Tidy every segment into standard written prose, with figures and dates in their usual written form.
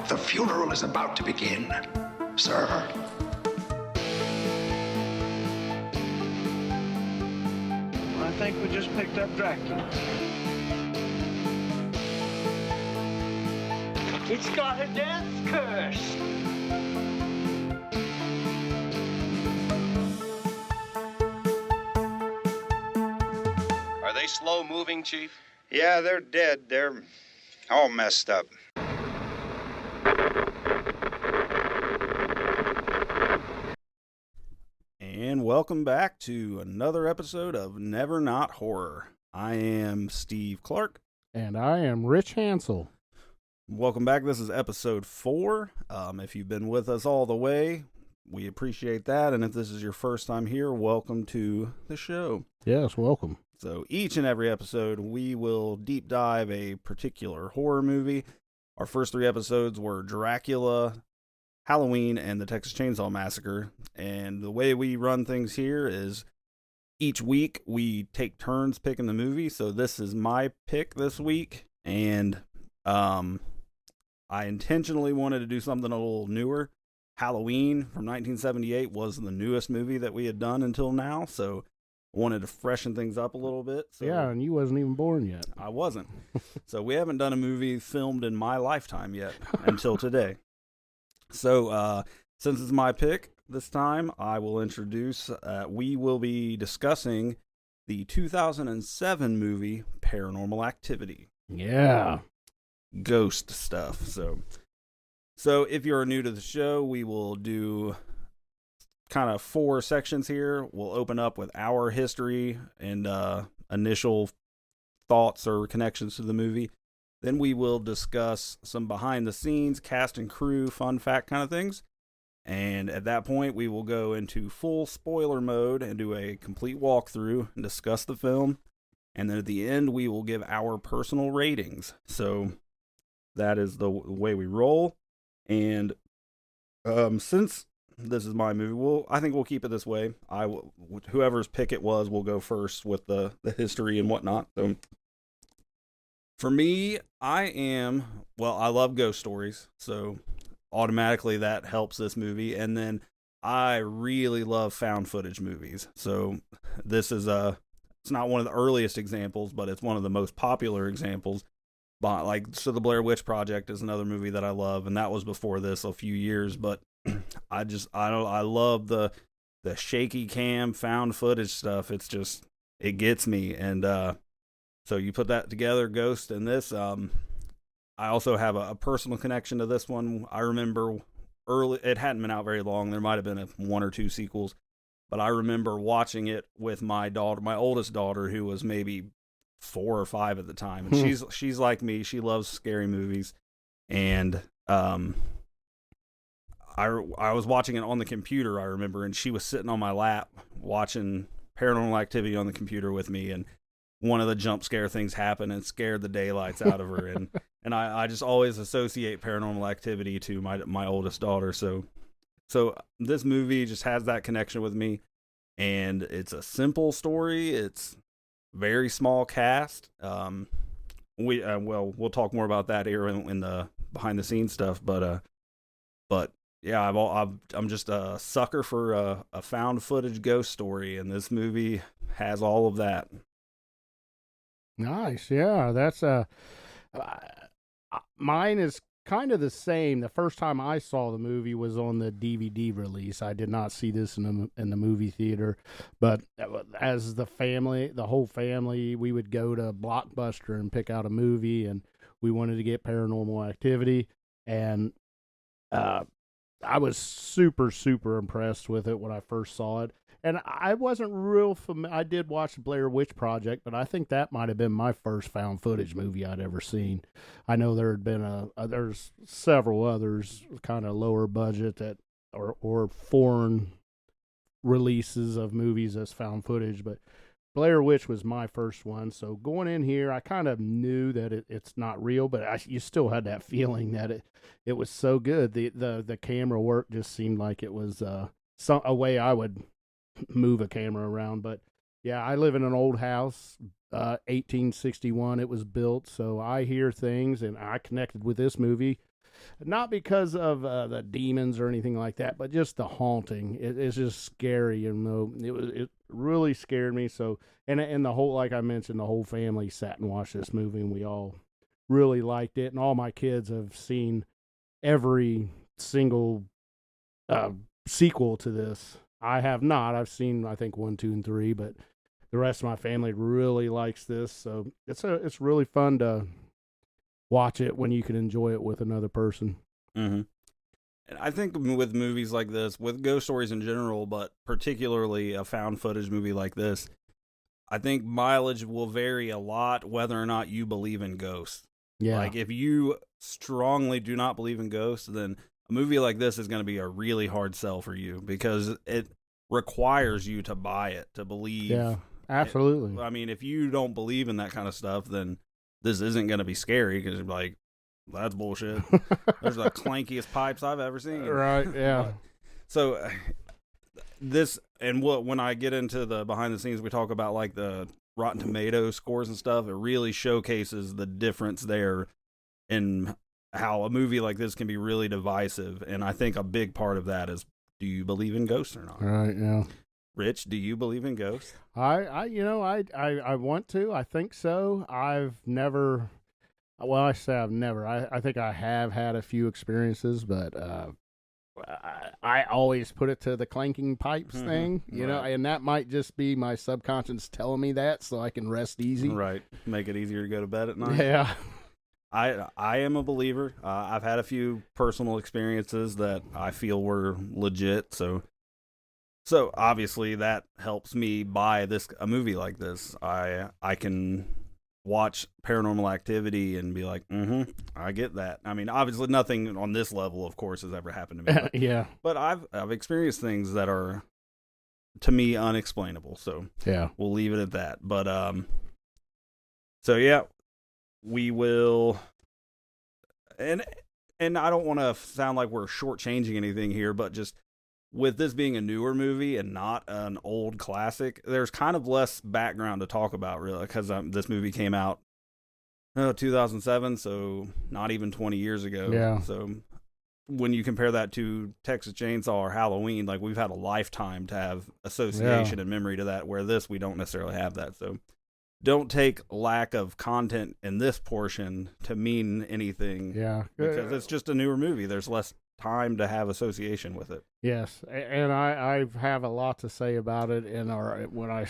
The funeral is about to begin, sir. I think we just picked up Dracula. It's got a death curse. Are they slow moving, Chief? Yeah, they're dead. They're all messed up. And welcome back to another episode of Never Not Horror. I am Steve Clark. And I am Rich Hansel. Welcome back. This is episode 4. If you've been with us all the way, we appreciate that. And if this is your first time here, welcome to the show. Yes, welcome. So each and every episode, we will deep dive a particular horror movie. Our first 3 episodes were Dracula, Halloween, and the Texas Chainsaw Massacre. And the way we run things here is each week we take turns picking the movie. So this is my pick this week. And I intentionally wanted to do something a little newer. Halloween from 1978 was the newest movie that we had done until now. So wanted to freshen things up a little bit. So yeah, and you wasn't even born yet. I wasn't. So we haven't done a movie filmed in my lifetime yet until today. So since it's my pick this time, I will introduce, we will be discussing the 2007 movie Paranormal Activity. Yeah. Ghost stuff. So if you're new to the show, we will do kind of 4 sections here. We'll open up with our history and initial thoughts or connections to the movie. Then we will discuss some behind the scenes, cast and crew, fun fact kind of things. And at that point, we will go into full spoiler mode and do a complete walkthrough and discuss the film. And then at the end, we will give our personal ratings. So that is the way we roll. And since this is my movie, I think we'll keep it this way. Whoever's pick it was will go first with the history and whatnot. So for me, I love ghost stories, so automatically that helps this movie. And then I really love found footage movies. So this is it's not one of the earliest examples, but it's one of the most popular examples. But so the Blair Witch Project is another movie that I love, and that was before this a few years, but I love the shaky cam found footage stuff. It gets me. And so you put that together, Ghost and this. I also have a personal connection to this one. I remember it hadn't been out very long. There might have been 1 or 2 sequels, but I remember watching it with my oldest daughter, who was maybe 4 or 5 at the time. And she's like me. She loves scary movies. And I was watching it on the computer, I remember, and she was sitting on my lap watching Paranormal Activity on the computer with me, and one of the jump scare things happened and scared the daylights out of her. And I just always associate Paranormal Activity to my oldest daughter. So this movie just has that connection with me, and it's a simple story. It's very small cast. We'll talk more about that here in the behind the scenes stuff, but yeah, I'm just a sucker for a found footage ghost story, and this movie has all of that. Nice, yeah. That's mine is kind of the same. The first time I saw the movie was on the DVD release. I did not see this in the movie theater, but as the whole family, we would go to Blockbuster and pick out a movie, and we wanted to get Paranormal Activity, and I was super, super impressed with it when I first saw it. And I wasn't real familiar. I did watch the Blair Witch Project, but I think that might have been my first found footage movie I'd ever seen. I know there had been there's several others, kind of lower budget or foreign releases of movies as found footage, but Blair Witch was my first one. So going in here, I kind of knew that it's not real, but you still had that feeling that it was so good. The camera work just seemed like it was a way I would move a camera around. But yeah, I live in an old house, 1861 it was built, so I hear things, and I connected with this movie not because of the demons or anything like that, but just the haunting. It's just scary, it really scared me. So, and the whole, like I mentioned, the whole family sat and watched this movie, and we all really liked it. And all my kids have seen every single sequel to this. I have not. I've seen, I think, 1, 2, and 3, but the rest of my family really likes this. So it's really fun to watch it when you can enjoy it with another person. Mm-hmm. And I think with movies like this, with ghost stories in general, but particularly a found footage movie like this, I think mileage will vary a lot whether or not you believe in ghosts. Yeah. Like, if you strongly do not believe in ghosts, then a movie like this is going to be a really hard sell for you because it requires you to buy it, to believe. Yeah, absolutely. I mean, if you don't believe in that kind of stuff, then this isn't going to be scary because you're like, that's bullshit. Those are the clankiest pipes I've ever seen. Right, yeah. So this, and when I get into the behind the scenes, we talk about like the Rotten Tomatoes scores and stuff. It really showcases the difference there in how a movie like this can be really divisive. And I think a big part of that is, do you believe in ghosts or not? Right, yeah. Rich, do you believe in ghosts? I want to. I think so. I've never. Well, I say I've never. I think I have had a few experiences, but I always put it to the clanking pipes thing, you know, and that might just be my subconscious telling me that so I can rest easy. Right. Make it easier to go to bed at night. Yeah. I am a believer. I've had a few personal experiences that I feel were legit, so obviously that helps me buy a movie like this. I can watch Paranormal Activity and be like, I get that. I mean, obviously nothing on this level, of course, has ever happened to me. But, yeah. But I've experienced things that are, to me, unexplainable. So yeah, we'll leave it at that. But so yeah, we will. And I don't want to sound like we're shortchanging anything here, but just with this being a newer movie and not an old classic, there's kind of less background to talk about, really, because this movie came out 2007, so not even 20 years ago. Yeah. So when you compare that to Texas Chainsaw or Halloween, like, we've had a lifetime to have association and memory to that, where this, we don't necessarily have that. So don't take lack of content in this portion to mean anything. Yeah. Because it's just a newer movie. There's less time to have association with it. Yes, and I have a lot to say about it in my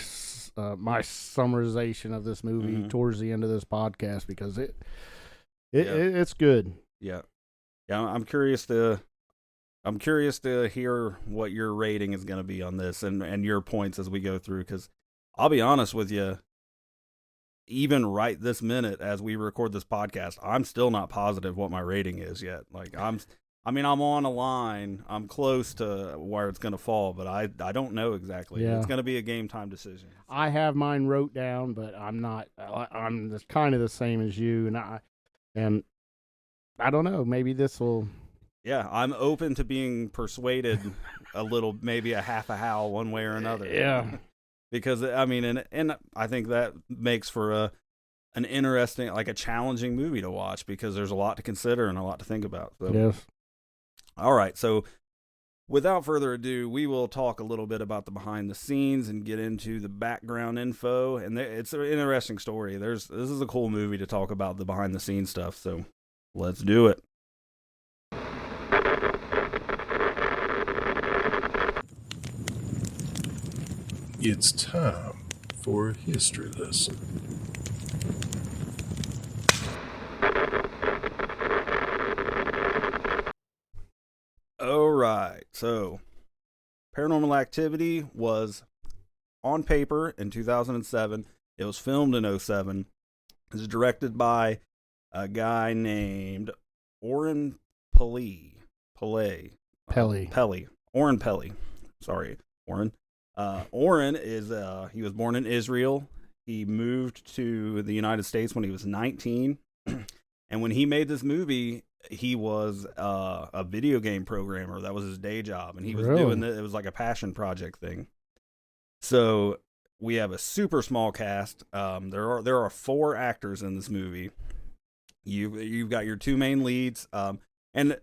summarization of this movie towards the end of this podcast, because it's good. Yeah. I'm curious to hear what your rating is going to be on this and your points as we go through, because I'll be honest with you, even right this minute as we record this podcast, I'm still not positive what my rating is yet. Like, I'm on a line. I'm close to where it's going to fall, but I don't know exactly. Yeah. It's going to be a game time decision. I have mine wrote down, but I'm not. I'm kind of the same as you, and I don't know. Maybe this will. Yeah, I'm open to being persuaded a little, maybe a half a howl one way or another. Yeah, because I mean, and I think that makes for an interesting, like a challenging movie to watch, because there's a lot to consider and a lot to think about. So. Yes. All right, so without further ado, we will talk a little bit about the behind the scenes and get into the background info. And it's an interesting story. This is a cool movie to talk about the behind the scenes stuff. So let's do it. It's time for a history lesson. All right, so Paranormal Activity was on paper in 2007. It was filmed in 2007. It was directed by a guy named Oren Peli. Oren Peli. Sorry, Oren. Oren is he was born in Israel. He moved to the United States when he was 19. And when he made this movie, he was a video game programmer. That was his day job, and he was doing it. It was like a passion project thing. So we have a super small cast. There are 4 actors in this movie. You've got your 2 main leads. And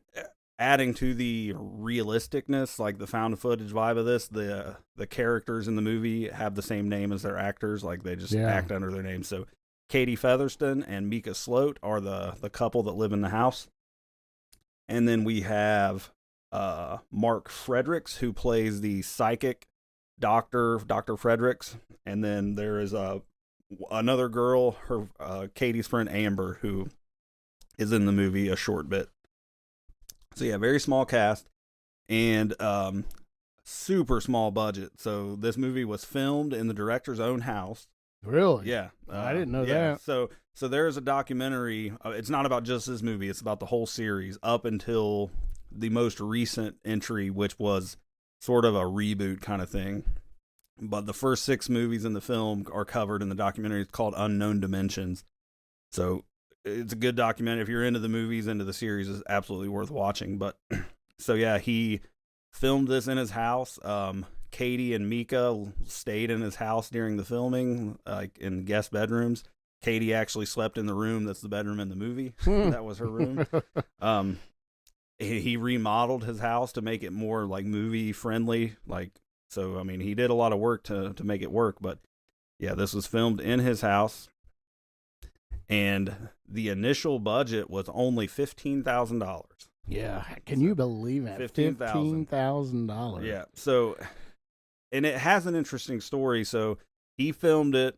adding to the realisticness, like the found footage vibe of this, the characters in the movie have the same name as their actors, like they just act under their names. So Katie Featherston and Mika Sloat are the couple that live in the house. And then we have Mark Fredericks, who plays the psychic Dr. Fredericks. And then there is another girl, her Katie's friend Amber, who is in the movie a short bit. So yeah, very small cast and super small budget. So this movie was filmed in the director's own house. Really? Yeah. I didn't know that. So there's a documentary. It's not about just this movie. It's about the whole series up until the most recent entry, which was sort of a reboot kind of thing. But the first 6 movies in the film are covered in the documentary. It's called Unknown Dimensions. So it's a good documentary. If you're into the movies, into the series, it's absolutely worth watching. But so yeah, he filmed this in his house. Katie and Mika stayed in his house during the filming, like in guest bedrooms. Katie actually slept in the room that's the bedroom in the movie. That was her room. He remodeled his house to make it more like movie friendly. Like, so I mean, he did a lot of work to make it work. But yeah, this was filmed in his house. And the initial budget was only $15,000. Yeah, can you believe that? $15,000. Yeah. So, and it has an interesting story. So he filmed it.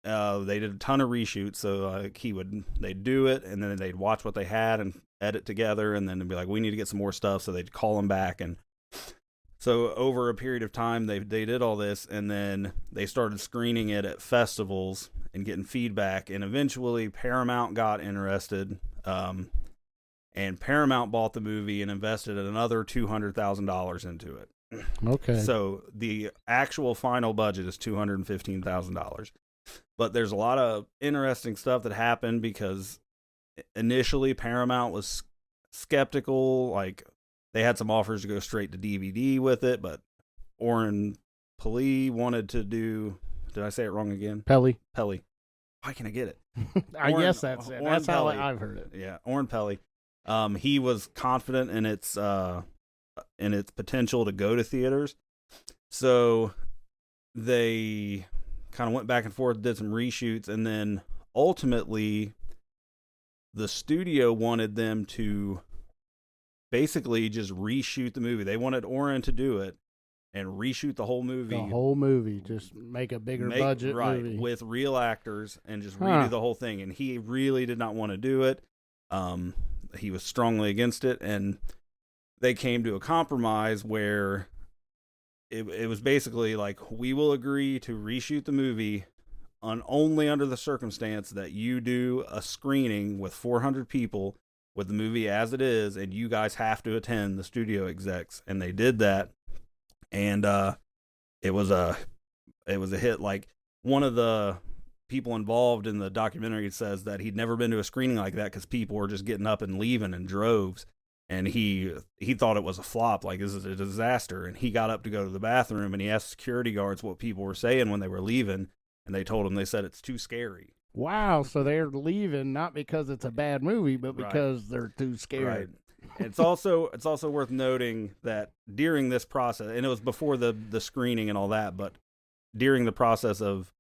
They did a ton of reshoots. So they'd do it, and then they'd watch what they had and edit together, and then they'd be like, "We need to get some more stuff." So they'd call him back, and so over a period of time, they did all this, and then they started screening it at festivals and getting feedback, and eventually Paramount got interested, and Paramount bought the movie and invested another $200,000 into it. Okay. So the actual final budget is $215,000. But there's a lot of interesting stuff that happened because initially Paramount was skeptical. Like, they had some offers to go straight to DVD with it, but Oren Peli wanted to do, did I say it wrong again? Peli. Why can't I get it? I guess that's it. That's how I've heard it. Yeah, Oren Peli. He was confident in its potential to go to theaters. So they kind of went back and forth, did some reshoots, and then ultimately the studio wanted them to basically just reshoot the movie. They wanted Oren to do it and reshoot the whole movie. The whole movie, just make a bigger budget movie. With real actors and just redo the whole thing. And he really did not want to do it. He was strongly against it, and they came to a compromise where it was basically like, we will agree to reshoot the movie only under the circumstance that you do a screening with 400 people with the movie as it is, and you guys have to attend, the studio execs. And they did that, and it was a hit. Like, one of the people involved in the documentary says that he'd never been to a screening like that because people were just getting up and leaving in droves, and he thought it was a flop, like, this is a disaster. And he got up to go to the bathroom, and he asked security guards what people were saying when they were leaving, and they told him, they said it's too scary. Wow, so they're leaving not because it's a bad movie, but because they're too scared. Right. It's also worth noting that during this process, and it was before the screening and all that, but during the process of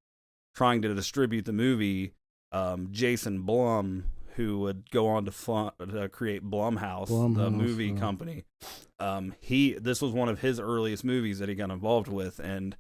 trying to distribute the movie, Jason Blum, who would go on to create Blumhouse, the movie company, this was one of his earliest movies that he got involved with, and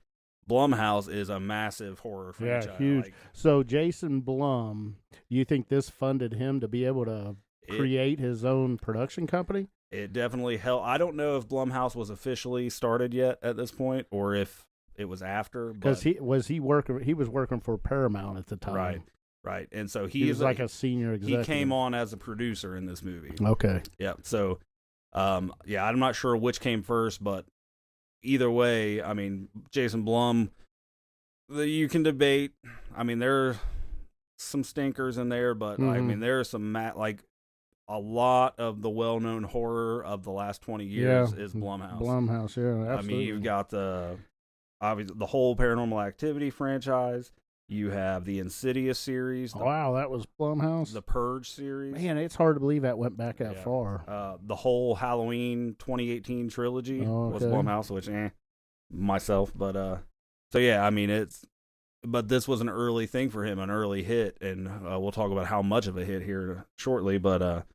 Blumhouse is a massive horror franchise. Yeah, huge. So Jason Blum, you think this funded him to be able to create his own production company? It definitely helped. I don't know if Blumhouse was officially started yet at this point, or if it was after. Because he was working for Paramount at the time. Right. And so he was like a senior executive. He came on as a producer in this movie. Okay. Yeah. So, I'm not sure which came first, but either way, I mean, Jason Blum, you can debate. I mean, there are some stinkers in there, but I mean, there are some like a lot of the well-known horror of the last 20 years is Blumhouse. Blumhouse, yeah, absolutely. I mean, you've got the whole Paranormal Activity franchise. You have the Insidious series. Wow, that was Blumhouse. The Purge series. Man, it's hard to believe that went back that far. The whole Halloween 2018 trilogy was Blumhouse, which myself, but so yeah, I mean but this was an early thing for him, an early hit, and we'll talk about how much of a hit here shortly, but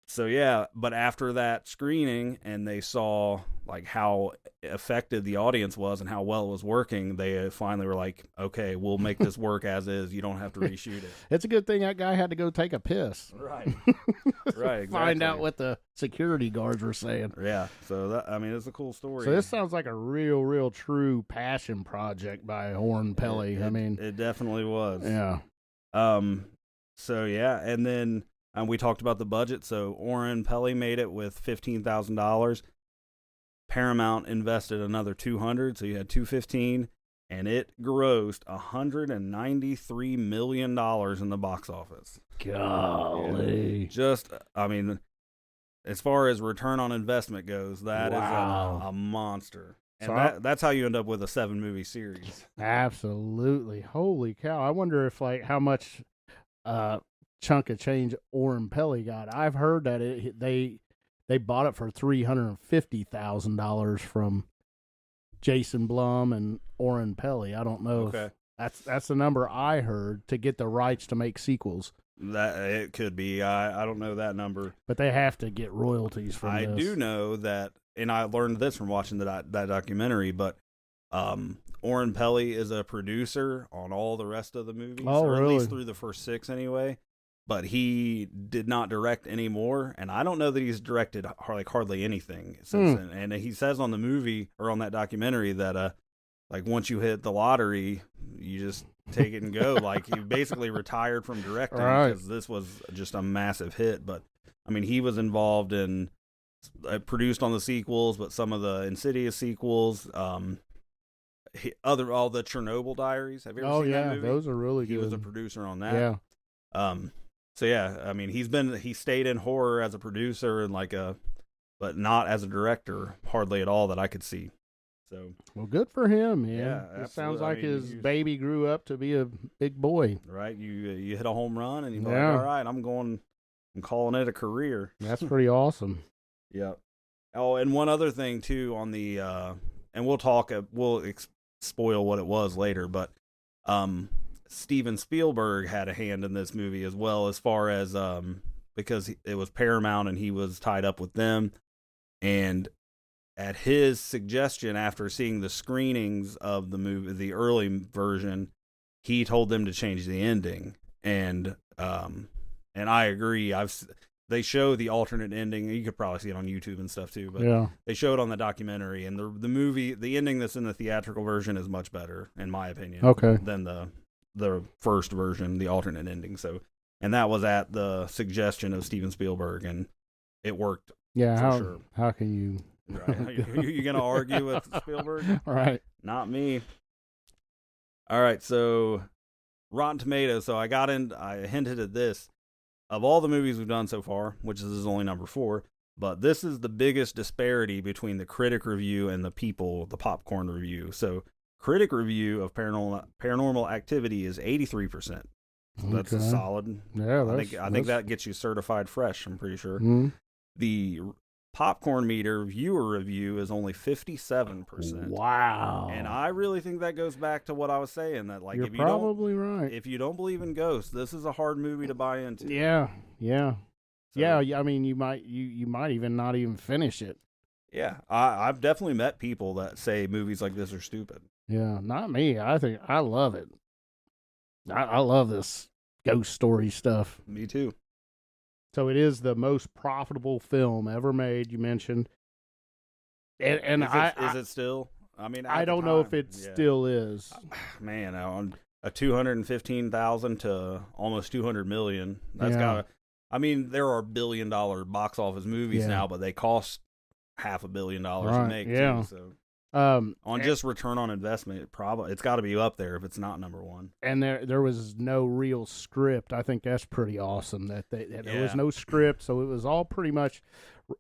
so yeah, but after that screening and they saw like how effective the audience was and how well it was working, they finally were like, okay, we'll make this work as is. You don't have to reshoot it. It's a good thing that guy had to go take a piss. Right. Right. Exactly. Find out what the security guards were saying. Yeah. So that, I mean, it's a cool story. So this sounds like a real true passion project by Oren Peli. It definitely was. Yeah. So yeah, and then we talked about the budget. So Oren Peli made it with $15,000. Paramount invested another $200, so you had $215, and it grossed $193 million in the box office. Golly. Just, I mean, as far as return on investment goes, that is a monster. And So that's how you end up with a 7-movie series. Absolutely. Holy cow. I wonder if like how much chunk of change Oren Peli got. I've heard that they bought it for $350,000 from Jason Blum and Oren Peli. I don't know if that's the number I heard to get the rights to make sequels. That it could be. I don't know that number, but they have to get royalties from this. I do know that, and I learned this from watching that documentary. But Oren Peli is a producer on all the rest of the movies, or really? At least through the first 6 anyway. But he did not direct anymore, and I don't know that he's directed hardly anything since then. And he says on the movie or on that documentary that like once you hit the lottery, you just take it and go. Like he basically retired from directing because this was just a massive hit. But I mean, he was involved in produced on the sequels, but some of the Insidious sequels, all the Chernobyl Diaries. Have you ever seen that movie? Those are really good. He was a producer on that. Yeah. So yeah, I mean, he stayed in horror as a producer and but not as a director, hardly at all that I could see. So well, good for him, man. Yeah, it sounds like his baby grew up to be a big boy. Right, you hit a home run, and you're like, all right, I'm calling it a career. That's pretty awesome. Yeah. Oh, and one other thing too on the and we'll spoil what it was later, but Steven Spielberg had a hand in this movie as well, as far as because it was Paramount and he was tied up with them, and at his suggestion, after seeing the screenings of the movie, the early version, he told them to change the ending, and I agree. They show the alternate ending. You could probably see it on YouTube and stuff too, but they show it on the documentary, and the movie, the ending that's in the theatrical version is much better, in my opinion, than the first version, the alternate ending. So, and that was at the suggestion of Steven Spielberg, and it worked. Yeah, sure. How can you? Right. You gonna argue with Spielberg? Right. Not me. All right. So, Rotten Tomatoes. So I hinted at this. Of all the movies we've done so far, which is only number 4, but this is the biggest disparity between the critic review and the popcorn review. So, critic review of Paranormal Activity is 83%. So that's a solid. Yeah, I think that gets you certified fresh. I'm pretty sure. Mm-hmm. The popcorn meter viewer review is only 57%. Wow. And I really think that goes back to what I was saying, that You're probably right. If you don't believe in ghosts, this is a hard movie to buy into. Yeah. So, I mean, you might even not even finish it. Yeah, I've definitely met people that say movies like this are stupid. Yeah, not me. I think I love it. I love this ghost story stuff. Me too. So it is the most profitable film ever made. You mentioned, and is it still? I mean, I don't know if it still is. Man, on a 215,000 to almost 200 million. That's got. I mean, there are $1 billion box office movies now, but they cost $500 million to make. Yeah. Too, so. On just return on investment, it's got to be up there if it's not number 1. And there was no real script. I think that's pretty awesome that there was no script, so it was all pretty much,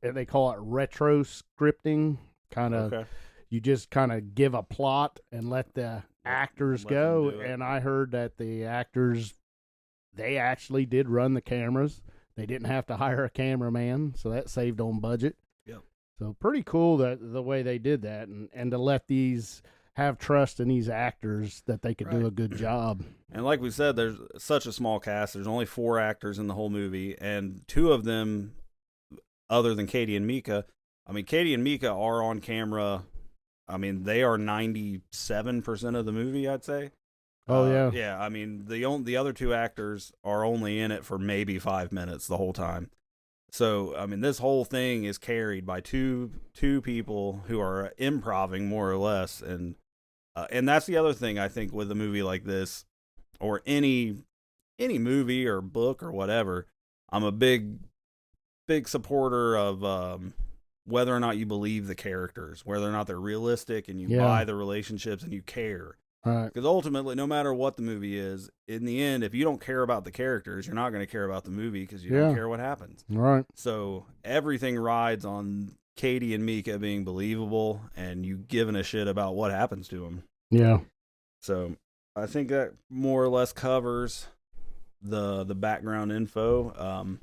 they call it retro scripting, kind of. you just kind of give a plot and let the actors let them go. do it. And I heard that the actors, they actually did run the cameras. They didn't have to hire a cameraman, so that saved on budget. Yep. So pretty cool that the way they did that, and to let these have trust in these actors that they could do a good job. And like we said, there's such a small cast. There's only 4 actors in the whole movie, and 2 of them, other than Katie and Mika, I mean, Katie and Mika are on camera. I mean, they are 97% of the movie, I'd say. Oh, yeah. Yeah, I mean, the other 2 actors are only in it for maybe 5 minutes the whole time. So, I mean, this whole thing is carried by two people who are improving more or less, and that's the other thing I think with a movie like this, or any movie or book or whatever. I'm a big supporter of whether or not you believe the characters, whether or not they're realistic, and you buy the relationships and you care. Right. Because ultimately, no matter what the movie is, in the end, if you don't care about the characters, you're not going to care about the movie because you don't care what happens. Right. So everything rides on Katie and Mika being believable and you giving a shit about what happens to them. Yeah. So I think that more or less covers the background info.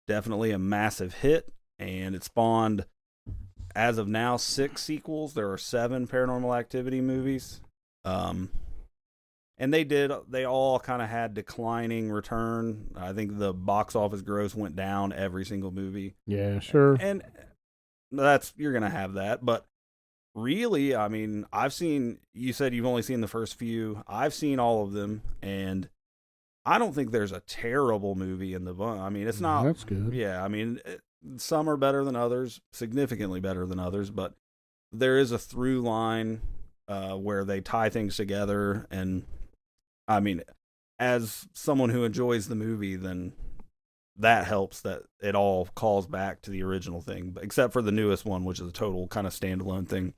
Definitely a massive hit, and it spawned, as of now, 6 sequels. There are 7 Paranormal Activity movies. And they all kind of had declining return. I think the box office gross went down every single movie. Yeah, sure. And you're going to have that. But really, I mean, you said you've only seen the first few. I've seen all of them, and I don't think there's a terrible movie in the bunch. I mean, it's not. That's good. Yeah, I mean, some are better than others, significantly better than others, but there is a through line where they tie things together. And I mean, as someone who enjoys the movie, then that helps that it all calls back to the original thing, except for the newest one, which is a total kind of standalone thing.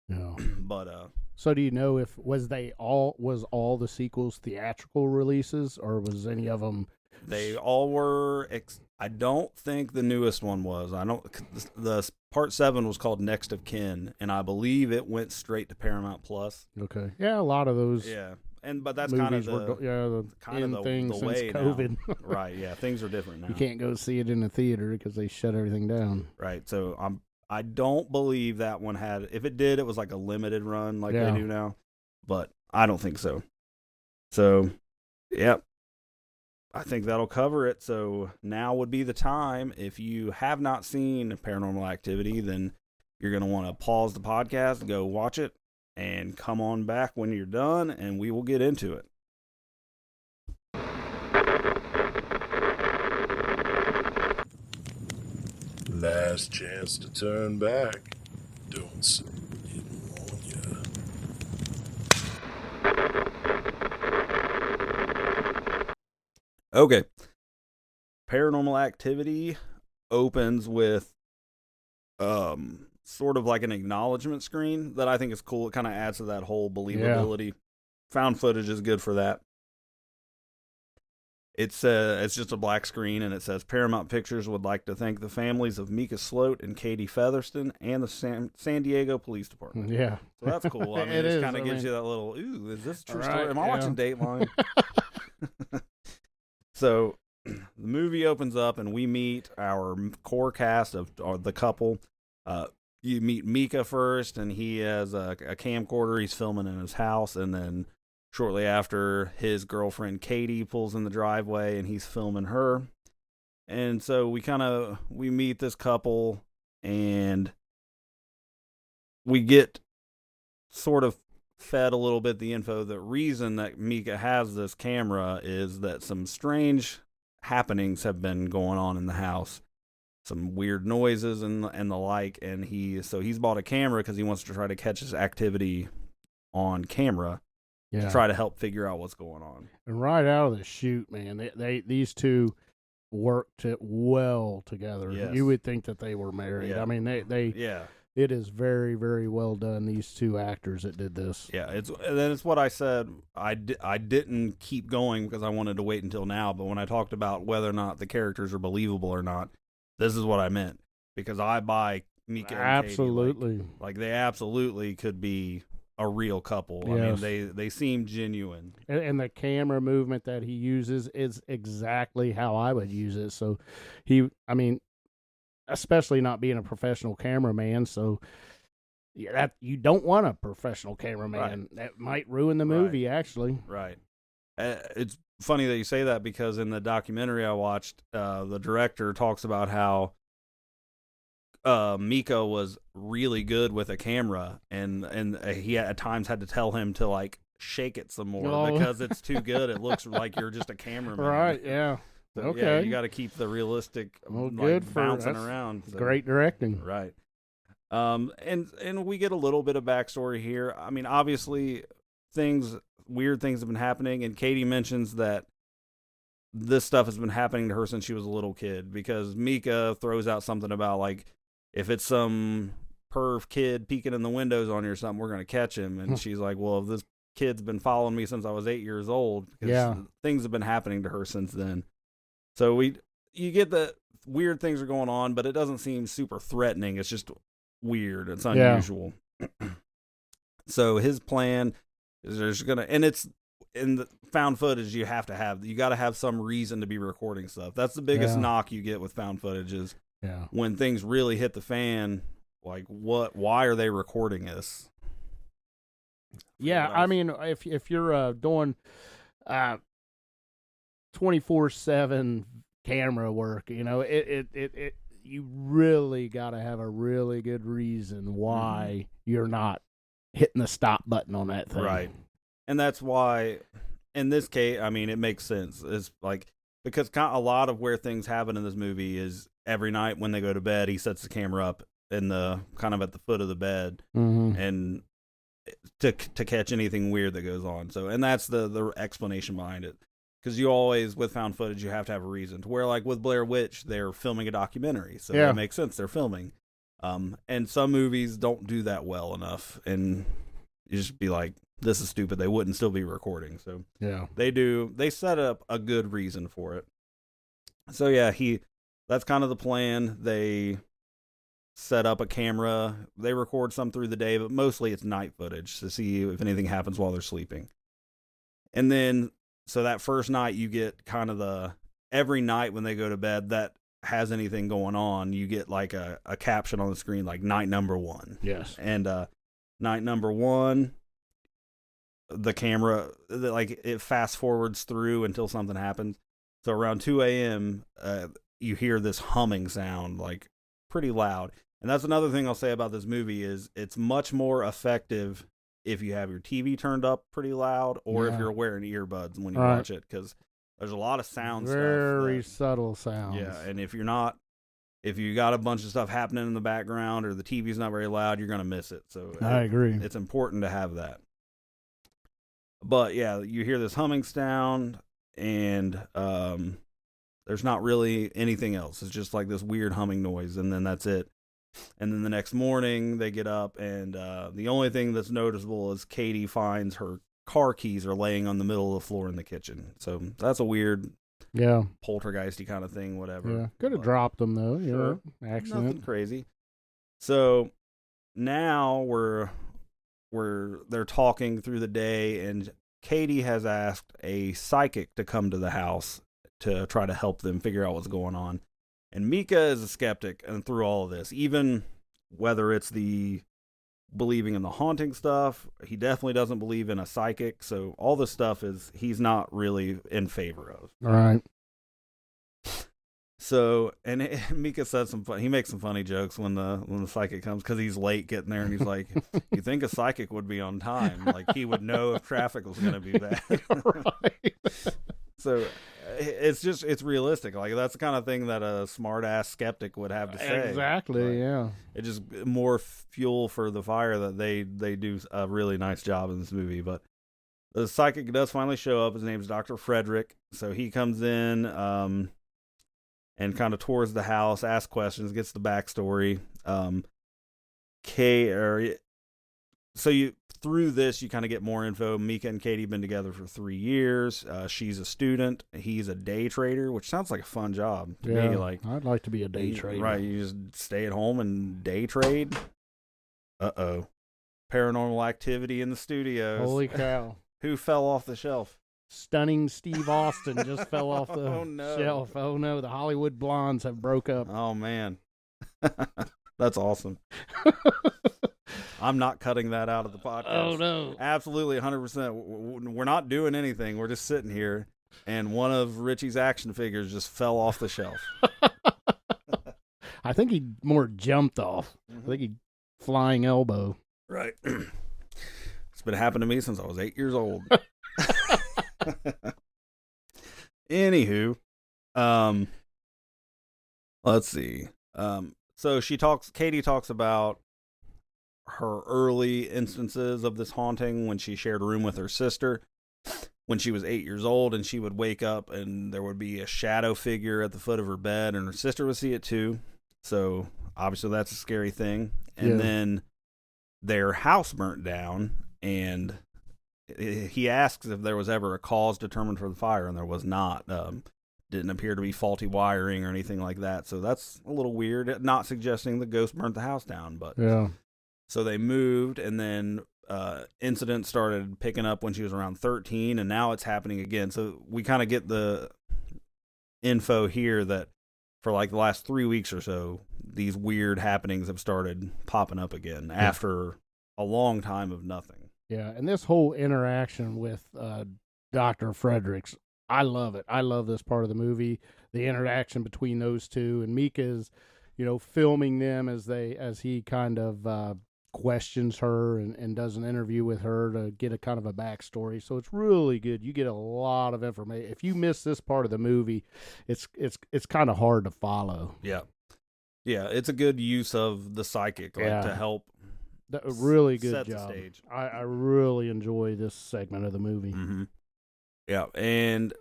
Yeah. But so do you know if was all the sequels theatrical releases, or was any of them? They all were. I don't think the newest one was. The part 7 was called Next of Kin, and I believe it went straight to Paramount Plus. Okay. Yeah, a lot of those. Yeah, but that's kind of the thing since way COVID. now. Right? Yeah, things are different now. You can't go see it in a theater because they shut everything down. Right. So I don't believe that one had. If it did, it was like a limited run, like they do now. But I don't think so. So, yep. I think that'll cover it. So now would be the time. If you have not seen Paranormal Activity, then you're going to want to pause the podcast, go watch it, and come on back when you're done, and we will get into it. Last chance to turn back. Don't say we didn't warn ya. Okay. Paranormal Activity opens with sort of like an acknowledgement screen that I think is cool. It kind of adds to that whole believability. Yeah. Found footage is good for that. It's just a black screen, and it says Paramount Pictures would like to thank the families of Mika Sloat and Katie Featherston and the San Diego Police Department. Yeah. So that's cool. I mean, it kind of gives you that little, ooh, is this a true story? Am I watching Dateline? So the movie opens up, and we meet our core cast of the couple. You meet Mika first, and he has a camcorder. He's filming in his house, and then shortly after, his girlfriend Katie pulls in the driveway, and he's filming her. And so we meet this couple, and we get sort of fed a little bit the info. The reason that Mika has this camera is that some strange happenings have been going on in the house. Some weird noises and the like, and he's bought a camera because he wants to try to catch his activity on camera. Yeah. To try to help figure out what's going on. And right out of the chute, man, these two worked well together. Yes. You would think that they were married. Yeah. I mean, they yeah. It is very, very well done. These two actors that did this. Yeah, it's what I said. I didn't keep going because I wanted to wait until now. But when I talked about whether or not the characters are believable or not, this is what I meant, because I buy Mika and Absolutely. Katie. Like they absolutely could be a real couple. Yes. I mean, they seem genuine. And the camera movement that he uses is exactly how I would use it. So I mean, especially not being a professional cameraman. So yeah, that you don't want a professional cameraman. Right. That might ruin the movie, actually. Right. It's funny that you say that because in the documentary I watched, the director talks about how Mika was really good with a camera, and he at times had to tell him to like shake it some more because it's too good. It looks like you're just a cameraman. Right, yeah. So, Okay. Yeah, you got to keep the realistic bouncing around. So. Great directing. Right. And we get a little bit of backstory here. I mean, obviously weird things have been happening, and Katie mentions that this stuff has been happening to her since she was a little kid, because Mika throws out something about like, if it's some perv kid peeking in the windows on you or something, we're going to catch him. And she's like, well, this kid's been following me since I was 8 years old. Yeah. Things have been happening to her since then. So you get that weird things are going on, but it doesn't seem super threatening. It's just weird. It's unusual. Yeah. So his plan is and it's in the found footage. You got to have some reason to be recording stuff. That's the biggest knock you get with found footage is when things really hit the fan. Like why are they recording this? Yeah. I mean, if you're doing 24/7 camera work, you know, it you really got to have a really good reason why you're not hitting the stop button on that thing. Right. And that's why in this case, I mean, it makes sense. It's like, because a lot of where things happen in this movie is every night when they go to bed, he sets the camera up in the kind of at the foot of the bed and to catch anything weird that goes on. So, and that's the explanation behind it. Because you always, with found footage, you have to have a reason. To where, like with Blair Witch, they're filming a documentary, so it makes sense. They're filming, and some movies don't do that well enough, and you just be like, "This is stupid." They wouldn't still be recording. So they do. They set up a good reason for it. So yeah, that's kind of the plan. They set up a camera. They record some through the day, but mostly it's night footage to see if anything happens while they're sleeping, and then. So that first night you get kind of every night when they go to bed that has anything going on, you get like a caption on the screen, like night number 1. Yes. And night number 1, the camera, like it fast forwards through until something happens. So around 2 a.m., you hear this humming sound, like pretty loud. And that's another thing I'll say about this movie is it's much more effective if you have your TV turned up pretty loud, or if you're wearing earbuds when you watch it, because there's a lot of sound very subtle sounds. Yeah, and if you got a bunch of stuff happening in the background or the TV's not very loud, you're gonna miss it. So I agree. It's important to have that. But yeah, you hear this humming sound, and there's not really anything else. It's just like this weird humming noise, and then that's it. And then the next morning they get up, and the only thing that's noticeable is Katie finds her car keys are laying on the middle of the floor in the kitchen. So that's a weird poltergeisty kind of thing, whatever. Yeah. Could have dropped them though, Sure. Accident. Nothing crazy. So now they're talking through the day, and Katie has asked a psychic to come to the house to try to help them figure out what's going on. And Mika is a skeptic, and through all of this, even whether it's the believing in the haunting stuff, he definitely doesn't believe in a psychic. So all this stuff he's not really in favor of. All right. So, and Mika says he makes some funny jokes when the psychic comes, because he's late getting there, and he's like, "You think a psychic would be on time? Like he would know if traffic was going to be bad." Right. So it's realistic. Like that's the kind of thing that a smart ass skeptic would have to say. Exactly. Yeah. It just more fuel for the fire that they do a really nice job in this movie. But the psychic does finally show up. His name's Dr. Frederick. So he comes in and kind of tours the house, asks questions, gets the backstory. through this, you kind of get more info. Mika and Katie have been together for 3 years. She's a student. He's a day trader, which sounds like a fun job to me. Like, I'd like to be a day trader. Right, you just stay at home and day trade. Uh-oh. Paranormal Activity in the studios. Holy cow. Who fell off the shelf? Stunning Steve Austin just fell off the Oh, no. shelf. Oh, no. The Hollywood Blondes have broke up. Oh, man. That's awesome. I'm not cutting that out of the podcast. Oh, no. Absolutely, 100%. We're not doing anything. We're just sitting here, and one of Richie's action figures just fell off the shelf. I think he more jumped off. I think he flying elbow. Right. It's been happening to me since I was 8 years old. Anywho, let's see. So Katie talks about her early instances of this haunting when she shared a room with her sister when she was 8 years old, and she would wake up and there would be a shadow figure at the foot of her bed, and her sister would see it too. So obviously that's a scary thing. And then their house burnt down, and he asks if there was ever a cause determined for the fire, and there was not. Didn't appear to be faulty wiring or anything like that. So that's a little weird. Not suggesting the ghost burnt the house down, but so they moved, and then incidents started picking up when she was around 13, and now it's happening again. So we kind of get the info here that for like the last 3 weeks or so, these weird happenings have started popping up again after a long time of nothing. Yeah, and this whole interaction with Dr. Fredericks, I love it. I love this part of the movie, the interaction between those two, and Mika's, filming them as he kind of questions her and does an interview with her to get a kind of a backstory. So it's really good. You get a lot of information. If you miss this part of the movie, it's kind of hard to follow. Yeah. Yeah, it's a good use of the psychic to help. Really good set job. The stage. I really enjoy this segment of the movie. Mm-hmm. Yeah, and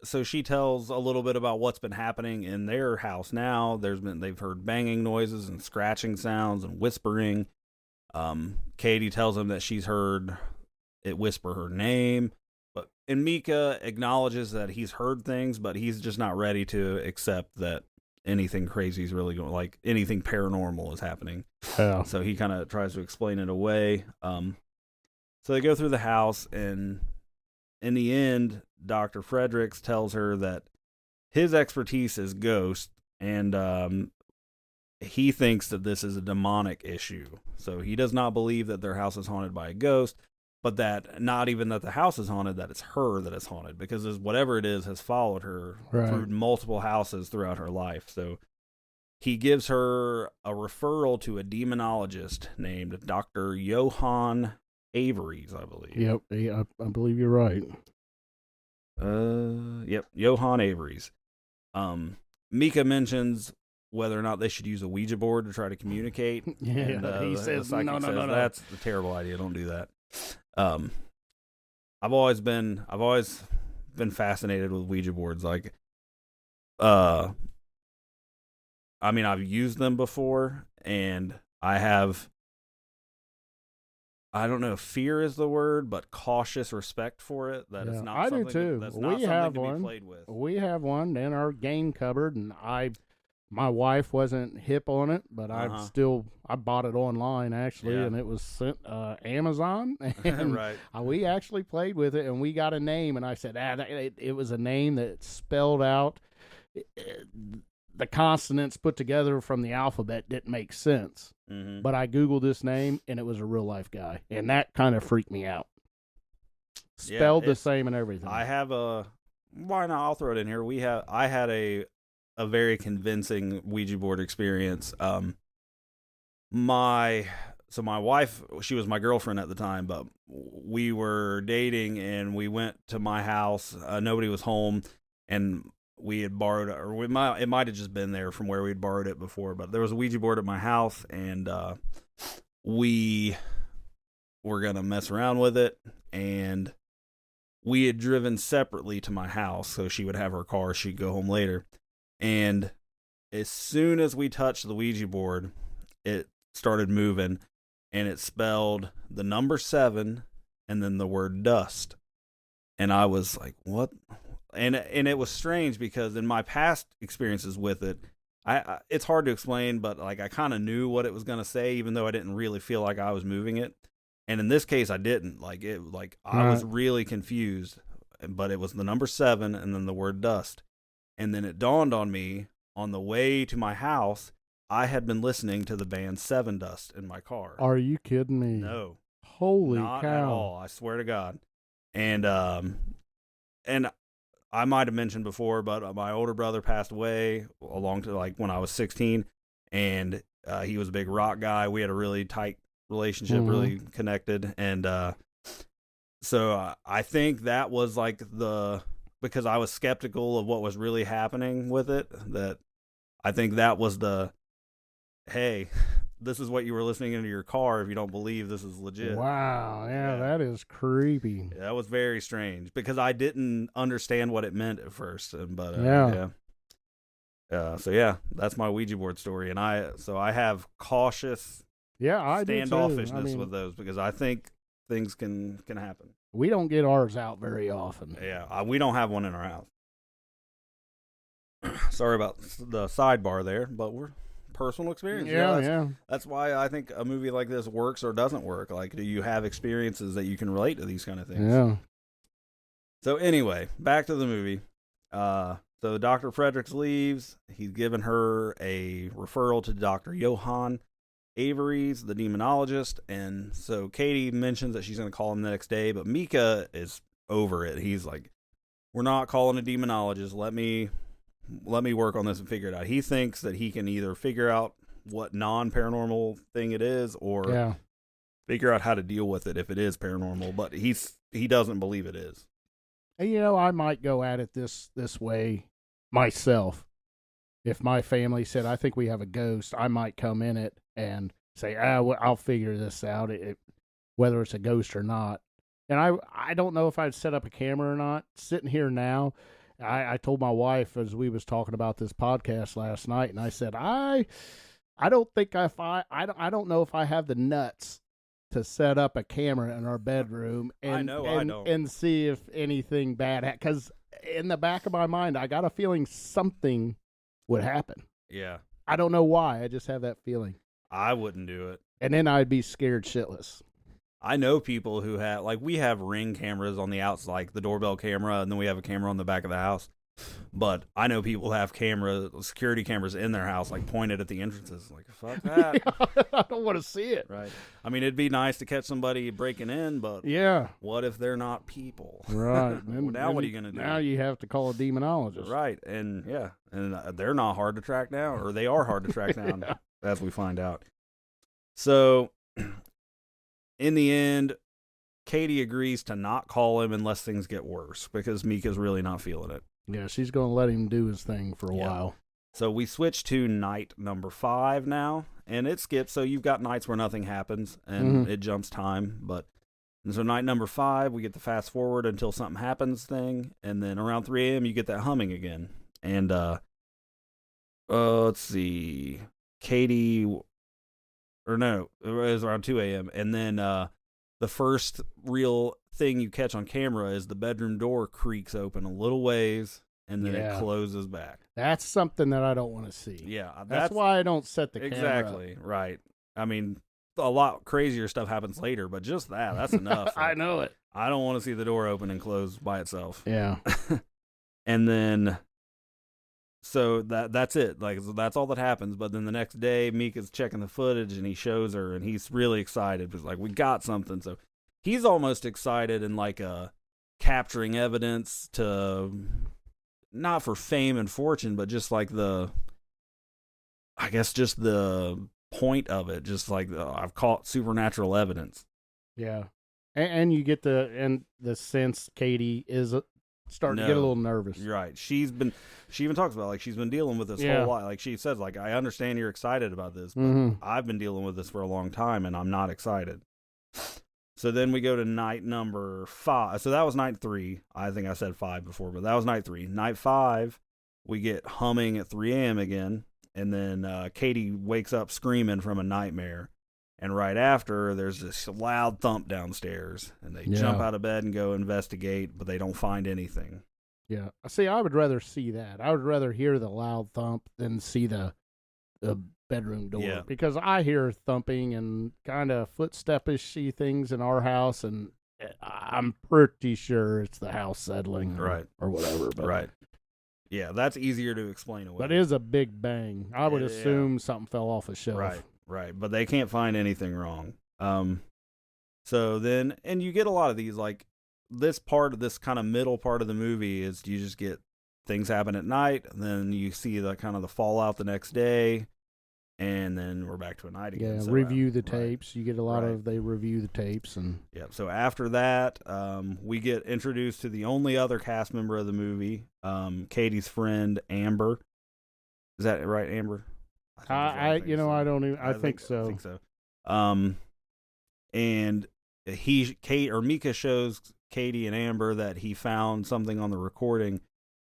so she tells a little bit about what's been happening in their house now. They've heard banging noises and scratching sounds and whispering. Katie tells them that she's heard it whisper her name, and Mika acknowledges that he's heard things, but he's just not ready to accept that anything crazy is really going, like anything paranormal is happening. Yeah. So he kind of tries to explain it away. So they go through the house, and in the end, Dr. Fredericks tells her that his expertise is ghosts, and he thinks that this is a demonic issue. So he does not believe that their house is haunted by a ghost, but that not even that the house is haunted, that it's her that is haunted, because whatever it is has followed her through multiple houses throughout her life. So he gives her a referral to a demonologist named Dr. Johann Avery's, I believe. Yep, I believe you're right. Yep, Johann Avery's. Mika mentions whether or not they should use a Ouija board to try to communicate. And, he says, no, that's a terrible idea. Don't do that. I've always been fascinated with Ouija boards. Like, I mean, I've used them before, and I don't know if fear is the word, but cautious respect for it. That it's not. I something, do too. That's not something to be played with. We have one in our game cupboard, and my wife wasn't hip on it, but I bought it online actually, and it was sent Amazon, and right. We actually played with it, and we got a name, and I said, it was a name that spelled out the consonants put together from the alphabet didn't make sense. Mm-hmm. But I Googled this name, and it was a real life guy, and that kind of freaked me out. Spelled the same and everything. I have why not? I'll throw it in here. I had a very convincing Ouija board experience. My wife, she was my girlfriend at the time, but we were dating, and we went to my house. Nobody was home, and we had borrowed it, or it might have just been there from where we'd borrowed it before, but there was a Ouija board at my house, and we were going to mess around with it, and we had driven separately to my house, so she would have her car, she'd go home later. And as soon as we touched the Ouija board, it started moving, and it spelled the number 7 and then the word dust. And I was like, what? And it was strange because in my past experiences with it, I it's hard to explain, but like I kind of knew what it was going to say, even though I didn't really feel like I was moving it. And in this case, I didn't. I was really confused, but it was the number 7 and then the word dust. And then it dawned on me on the way to my house, I had been listening to the band Seven Dust in my car. Are you kidding me? No. Holy Not cow. at all. I swear to God. And I might have mentioned before, but my older brother passed away when I was 16, and he was a big rock guy. We had a really tight relationship, really connected, and so I think that was because I was skeptical of what was really happening with it. That I think that was hey, this is what you were listening into your car if you don't believe this is legit. Wow, yeah, that is creepy. Yeah, that was very strange because I didn't understand what it meant at first. But so yeah, that's my Ouija board story, and I have cautious standoffishness with those because I think things can happen. We don't get ours out very often. Yeah, we don't have one in our house. Sorry about the sidebar there, but we're personal experience. Yeah. That's why I think a movie like this works or doesn't work. Like, do you have experiences that you can relate to these kind of things? Yeah. So anyway, back to the movie. So Dr. Fredericks leaves. He's given her a referral to Dr. Johann Avery's, the demonologist. And so Katie mentions that she's going to call him the next day, but Mika is over it. He's like, we're not calling a demonologist. Let me work on this and figure it out. He thinks that he can either figure out what non-paranormal thing it is or figure out how to deal with it if it is paranormal, but he doesn't believe it is. And, I might go at it this way myself. If my family said, I think we have a ghost, I might come in it and say, I'll figure this out, whether it's a ghost or not. And I don't know if I'd set up a camera or not. Sitting here now, I told my wife as we was talking about this podcast last night, and I said, I don't think I don't know if I have the nuts to set up a camera in our bedroom and see if anything bad because in the back of my mind, I got a feeling something would happen. Yeah. I don't know why. I just have that feeling. I wouldn't do it. And then I'd be scared shitless. I know people who have, we have Ring cameras on the outside, like the doorbell camera, and then we have a camera on the back of the house. But I know people have security cameras in their house, pointed at the entrances. Like, fuck that. I don't want to see it. Right. I mean, it'd be nice to catch somebody breaking in, but what if they're not people? Right. Now what are you going to do? Now you have to call a demonologist. Right. And they're not hard to track down, or they are hard to track down, as we find out. So, in the end, Katie agrees to not call him unless things get worse because Mika's really not feeling it. Yeah, she's going to let him do his thing for a while. So we switch to night number 5 now, and it skips. So you've got nights where nothing happens, and it jumps time. And so night number 5, we get the fast forward until something happens thing, and then around 3 a.m. you get that humming again. And let's see, Katie, or no, it was around 2 a.m. And then the first real thing you catch on camera is the bedroom door creaks open a little ways and then it closes back. That's something that I don't want to see. Yeah. That's why I don't set the camera up. Exactly. Right. I mean, a lot crazier stuff happens later, but just that's enough. I know it. I don't want to see the door open and close by itself. Yeah. And then so that's it. That's all that happens. But then the next day, Mika's checking the footage and he shows her and he's really excited because we got something. So he's almost excited and capturing evidence to not for fame and fortune, but just the point of it. Just I've caught supernatural evidence. Yeah. And you get the sense Katie is starting to get a little nervous. Right. She even talks about she's been dealing with this whole lot. She says I understand you're excited about this, but I've been dealing with this for a long time and I'm not excited. So then we go to night number 5. So that was night 3. I think I said 5 before, but that was night 3. Night 5, we get humming at 3 a.m. again. And then Katie wakes up screaming from a nightmare. And right after, there's this loud thump downstairs, and they jump out of bed and go investigate, but they don't find anything. Yeah. See, I would rather see that. I would rather hear the loud thump than see the bedroom door, because I hear thumping and kind of footstepishy things in our house, and I'm pretty sure it's the house settling, or whatever. But, right. Yeah, that's easier to explain away. But it is a big bang. I would assume something fell off a shelf. Right. But they can't find anything wrong. So then, and you get a lot of these, like this kind of middle part of the movie is you just get things happen at night, and then you see the kind of the fallout the next day, and then we're back to a night again. Yeah, so, review the tapes. You get a lot of, they review the tapes. And so after that, we get introduced to the only other cast member of the movie, Katie's friend, Amber. Is that right, Amber? I don't even, I think so. I think so. And Mika shows Katie and Amber that he found something on the recording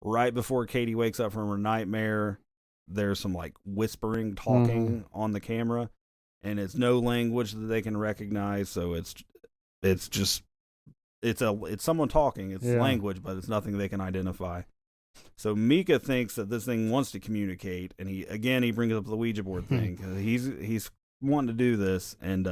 right before Katie wakes up from her nightmare. There's some like whispering, talking on the camera, and it's no language that they can recognize. So it's someone talking. It's language, but it's nothing they can identify. So Mika thinks that this thing wants to communicate, and he brings up the Ouija board thing. He's wanting to do this, and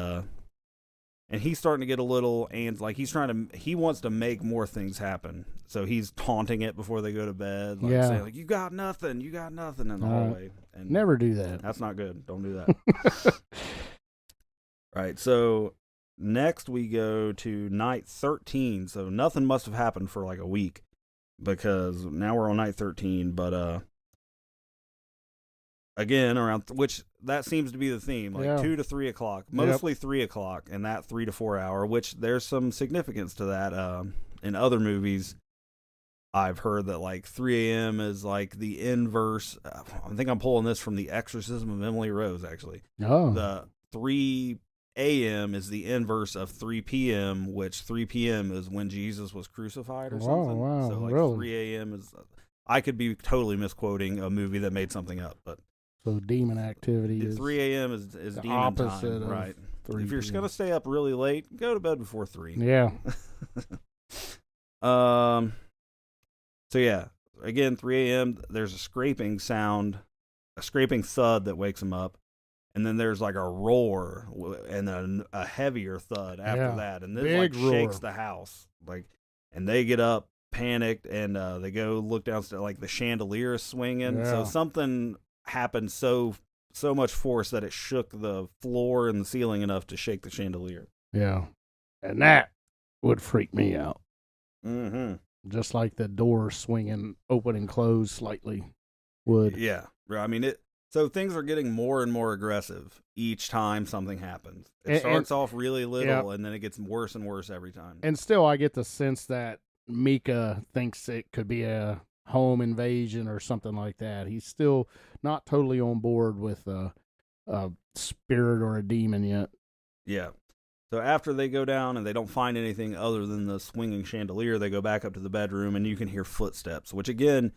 he's starting to get a little, and like he wants to make more things happen. So he's taunting it before they go to bed, saying like, you got nothing in the hallway. And never do that. That's not good. Don't do that. Right. So next we go to night 13. So nothing must have happened for like a week, because now we're on night 13. But again, which that seems to be the theme, like 2 to 3 o'clock, mostly 3 o'clock, and that 3 to 4 hour, which there's some significance to that. In other movies, I've heard that like 3 a.m. is like the inverse. I think I'm pulling this from The Exorcism of Emily Rose, actually. Oh. The 3 a.m. is the inverse of 3 p.m., which 3 p.m. is when Jesus was crucified or something. Wow, so like really? 3 a.m. is, I could be totally misquoting a movie that made something up, but so demon activity is 3 a.m. is the demon opposite time, of right? 3 If you're p.m. going to stay up really late, go to bed before 3. Yeah. So yeah, again, 3 a.m. There's a scraping sound, a scraping thud that wakes him up, and then there's like a roar and then a heavier thud after that, and this like shakes the house, like, and they get up panicked, and they go look downstairs, like the chandelier is swinging. So something happened so much force that it shook the floor and the ceiling enough to shake the chandelier. Yeah, and that would freak me out. Mm-hmm. Just like the door swinging open and close slightly would. Yeah, I mean so things are getting more and more aggressive each time something happens. It starts off really little, and then it gets worse and worse every time. And still, I get the sense that Mika thinks it could be a home invasion or something like that. He's still not totally on board with a spirit or a demon yet. Yeah. So after they go down and they don't find anything other than the swinging chandelier, they go back up to the bedroom, and you can hear footsteps, which again,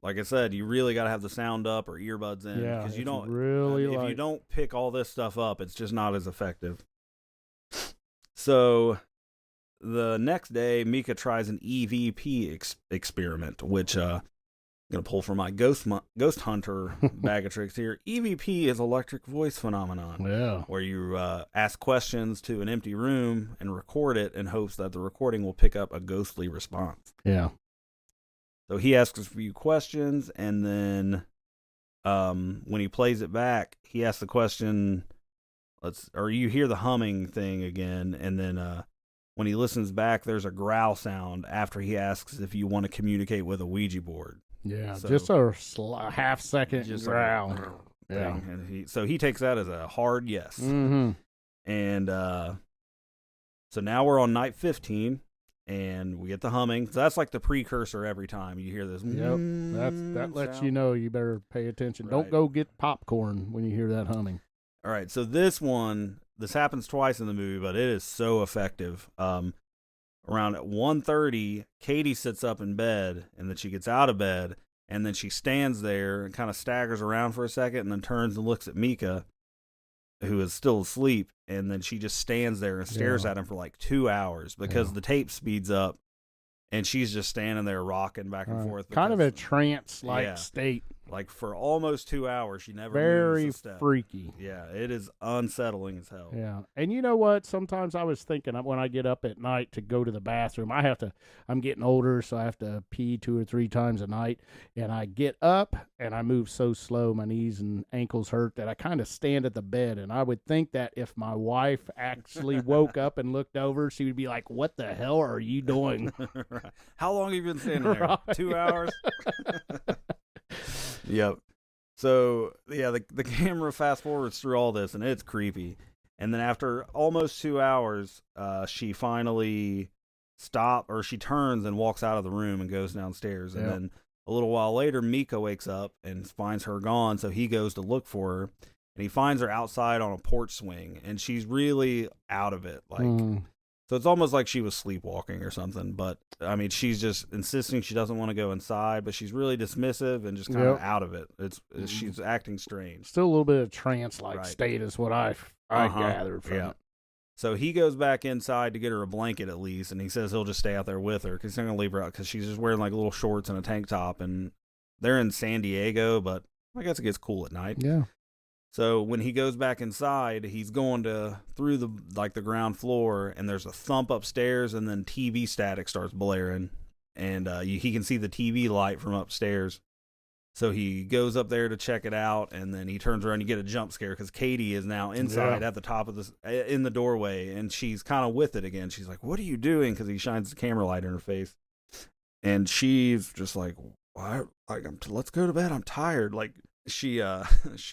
like I said, you really got to have the sound up or earbuds in, because you don't really if you don't pick all this stuff up, it's just not as effective. So the next day, Mika tries an EVP experiment, which I'm going to pull from my Ghost Hunter bag of tricks here. EVP is electric voice phenomenon, where you ask questions to an empty room and record it in hopes that the recording will pick up a ghostly response. Yeah. So he asks a few questions, and then when he plays it back, he asks the question, or you hear the humming thing again, and then when he listens back, there's a growl sound after he asks if you want to communicate with a Ouija board. Yeah, so, just a half-second growl. Like and he takes that as a hard yes. Mm-hmm. And so now we're on night 15, and we get the humming. So that's like the precursor every time you hear this. Yep, that lets you know you better pay attention. Right. Don't go get popcorn when you hear that humming. All right, so this happens twice in the movie, but it is so effective. Around at 1:30, Katie sits up in bed, and then she gets out of bed, and then she stands there and kind of staggers around for a second, and then turns and looks at Mika, who is still asleep, and then she just stands there and stares at him for like 2 hours because the tape speeds up, and she's just standing there rocking back and forth. Kind of a trance-like state. Like for almost 2 hours, she never Very moves a step. freaky. Yeah, it is unsettling as hell. Yeah, and you know what? Sometimes I was thinking when I get up at night to go to the bathroom, I'm getting older, so I have to pee 2 or 3 times a night, and I get up and I move so slow, my knees and ankles hurt, that I kind of stand at the bed, and I would think that if my wife actually woke up and looked over, she would be like, "What the hell are you doing?" Right. How long have you been standing there? Right. 2 hours? Yep. So, yeah, the camera fast forwards through all this, and it's creepy. And then after almost 2 hours, she finally she turns and walks out of the room and goes downstairs. And then a little while later, Mika wakes up and finds her gone, so he goes to look for her. And he finds her outside on a porch swing, and she's really out of it. So it's almost like she was sleepwalking or something. But, I mean, she's just insisting she doesn't want to go inside, but she's really dismissive and just kind of out of it. She's acting strange. Still a little bit of trance-like state is what I gathered from it. So he goes back inside to get her a blanket at least, and he says he'll just stay out there with her because he's not going to leave her out because she's just wearing like little shorts and a tank top. And they're in San Diego, but I guess it gets cool at night. Yeah. So when he goes back inside, he's going through the ground floor, and there's a thump upstairs, and then TV static starts blaring, and he can see the TV light from upstairs. So he goes up there to check it out, and then he turns around and you get a jump scare because Katie is now inside at the top of in the doorway, and she's kind of with it again. She's like, "What are you doing?" Because he shines the camera light in her face, and she's just like, "Let's go to bed. I'm tired." Like she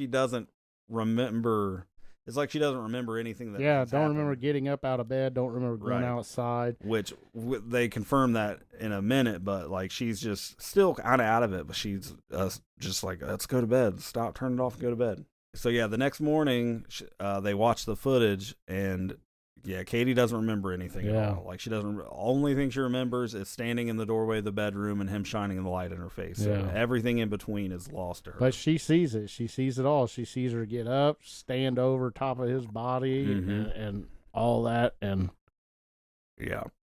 doesn't remember. It's like she doesn't remember anything that don't remember getting up out of bed, don't remember going outside, which they confirm that in a minute, but like she's just still kind of out of it, but she's just like, "Let's go to bed, stop, turn it off and go to bed." So the next morning they watch the footage, and Katie doesn't remember anything at all. Like she doesn't. Only thing she remembers is standing in the doorway of the bedroom and him shining the light in her face. So everything in between is lost to her. But she sees it. She sees it all. She sees her get up, stand over top of his body, and all that. And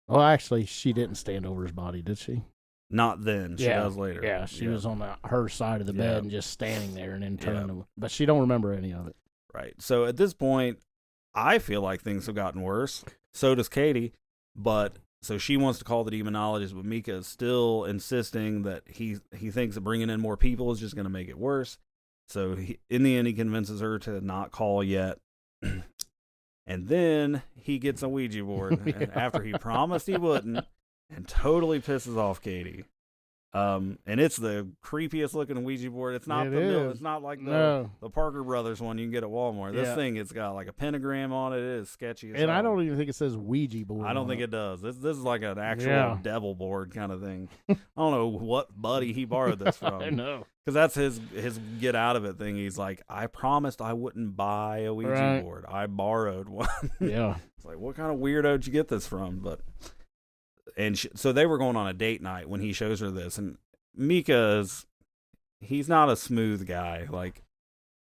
well, actually, she didn't stand over his body, did she? Not then. She does later. Yeah, she was on her side of the bed and just standing there and then turning. But she don't remember any of it. Right. So at this point, I feel like things have gotten worse. So does Katie. But so she wants to call the demonologist, but Mika is still insisting that he thinks that bringing in more people is just going to make it worse. So in the end, he convinces her to not call yet. And then he gets a Ouija board after he promised he wouldn't, and totally pisses off Katie. And it's the creepiest looking Ouija board. It's not it's not like the Parker Brothers one you can get at Walmart. This thing, it's got like a pentagram on it. It is sketchy as hell. I don't even think it says Ouija board. I don't think it does. This is like an actual devil board kind of thing. I don't know what buddy he borrowed this from. I know. Because that's his get out of it thing. He's like, "I promised I wouldn't buy a Ouija board. I borrowed one." Yeah. It's like, what kind of weirdo did you get this from? But so they were going on a date night when he shows her this, and he's not a smooth guy. Like,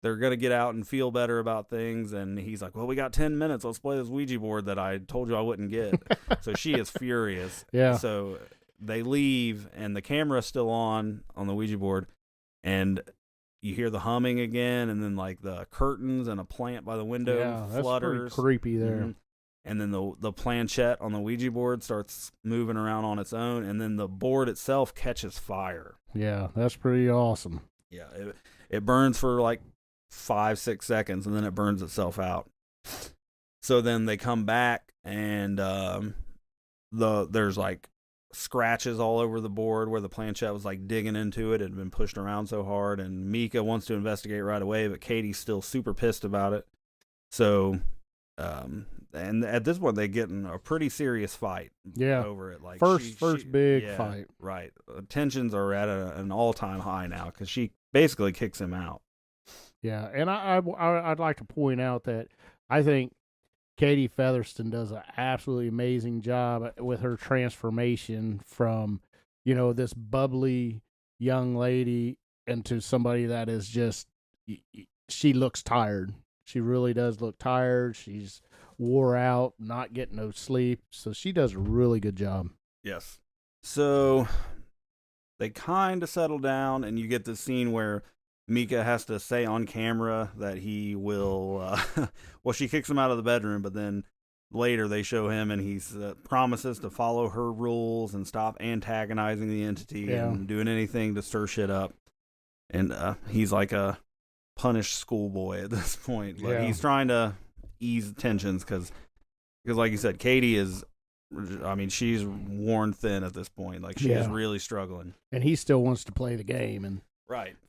they're going to get out and feel better about things, and he's like, "Well, we got 10 minutes. Let's play this Ouija board that I told you I wouldn't get." So she is furious. Yeah. So they leave, and the camera's still on the Ouija board, and you hear the humming again, and then like the curtains and a plant by the window flutters. That's pretty creepy there. Mm-hmm. And then the planchette on the Ouija board starts moving around on its own, and then the board itself catches fire. Yeah, that's pretty awesome. Yeah, it burns for like 5-6 seconds, and then it burns itself out. So then they come back, and there's like scratches all over the board where the planchette was like digging into it. It had been pushed around so hard, and Mika wants to investigate right away, but Katie's still super pissed about it. So and at this point they get in a pretty serious fight over it. Like first big fight. Right. Tensions are at an all-time high now because she basically kicks him out. Yeah, and I'd like to point out that I think Katie Featherston does an absolutely amazing job with her transformation from, this bubbly young lady into somebody that is just, she looks tired. She really does look tired. She's wore out, not getting no sleep. So she does a really good job. Yes. So they kind of settle down, and you get the scene where Mika has to say on camera that he will. Well, she kicks him out of the bedroom, but then later they show him, and he promises to follow her rules and stop antagonizing the entity and doing anything to stir shit up. And he's like a punished schoolboy at this point, but he's trying to ease tensions because, like you said, Katie is. I mean, she's worn thin at this point. Like, she's really struggling. And he still wants to play the game and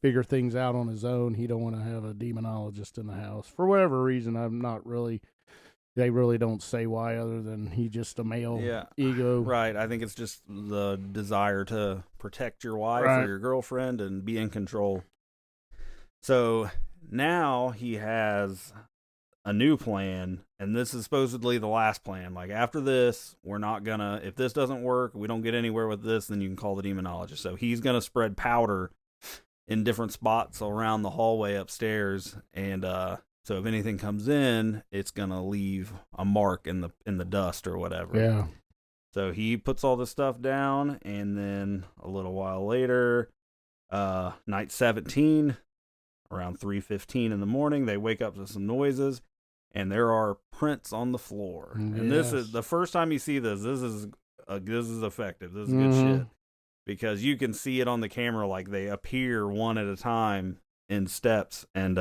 figure things out on his own. He don't want to have a demonologist in the house. For whatever reason, they really don't say why, other than he just a male ego. Right. I think it's just the desire to protect your wife or your girlfriend and be in control. So now he has a new plan, and this is supposedly the last plan. Like, after this, we're not gonna, if this doesn't work, we don't get anywhere with this, then you can call the demonologist. So he's gonna spread powder in different spots around the hallway upstairs, and so if anything comes in, it's gonna leave a mark in the dust or whatever. Yeah. So he puts all this stuff down, and then a little while later, night 17, around 3:15 in the morning, they wake up to some noises, and there are prints on the floor. And this is the first time you see this. This is effective. This is good shit, because you can see it on the camera, like they appear one at a time in steps, and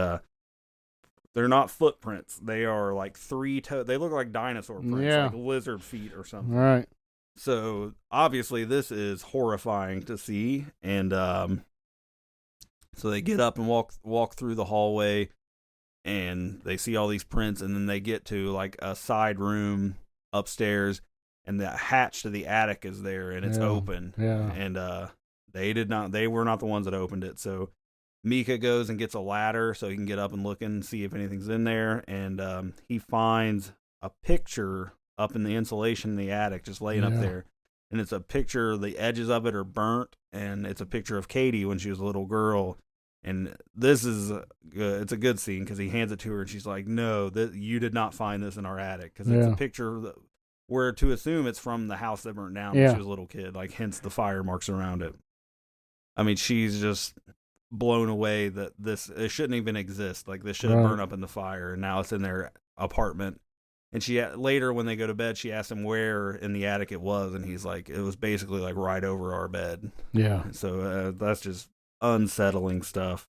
they're not footprints. They are like they look like dinosaur prints, like lizard feet or something. Right. So obviously this is horrifying to see, and so they get up and walk through the hallway, and they see all these prints, and then they get to like a side room upstairs, and the hatch to the attic is there, and it's open. Yeah. And they were not the ones that opened it. So Mika goes and gets a ladder so he can get up and look and see if anything's in there, and he finds a picture up in the insulation in the attic, just laying up there. And it's a picture, the edges of it are burnt, and it's a picture of Katie when she was a little girl. And this is it's a good scene, because he hands it to her, and she's like, "No, you did not find this in our attic," because it's a picture where to assume it's from the house that burnt down when she was a little kid, like, hence the fire marks around it. I mean, she's just blown away that it shouldn't even exist. Like, this should have burned up in the fire, and now it's in their apartment. And she later, when they go to bed, she asks him where in the attic it was, and he's like, it was basically like right over our bed. Yeah. So that's just unsettling stuff.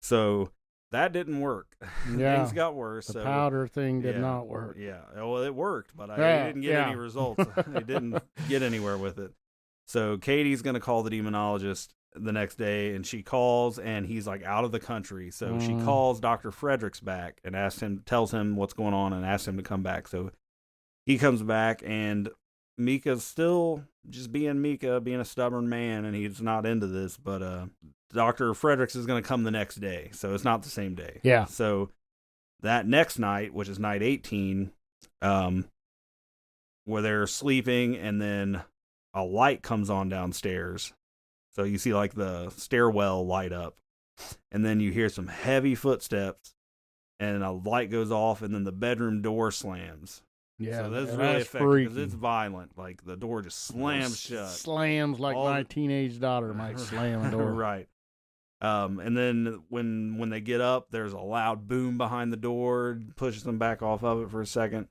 So that didn't work. Yeah. Things got worse. The powder thing did not work. Yeah. Well, it worked, but I didn't get any results. I didn't get anywhere with it. So Katie's going to call the demonologist the next day, and she calls, and he's like out of the country. So she calls Dr. Fredericks back and tells him what's going on, and asks him to come back. So he comes back, and Mika's still just being Mika, being a stubborn man, and he's not into this. But Dr. Fredericks is going to come the next day, so it's not the same day. Yeah. So that next night, which is night 18, where they're sleeping, and then a light comes on downstairs. So you see like the stairwell light up, and then you hear some heavy footsteps, and a light goes off, and then the bedroom door slams. Yeah, so this is really effective because it's violent. Like, the door just slams shut. Slams like my teenage daughter might slam a door. Right. And then when they get up, there's a loud boom behind the door, pushes them back off of it for a second.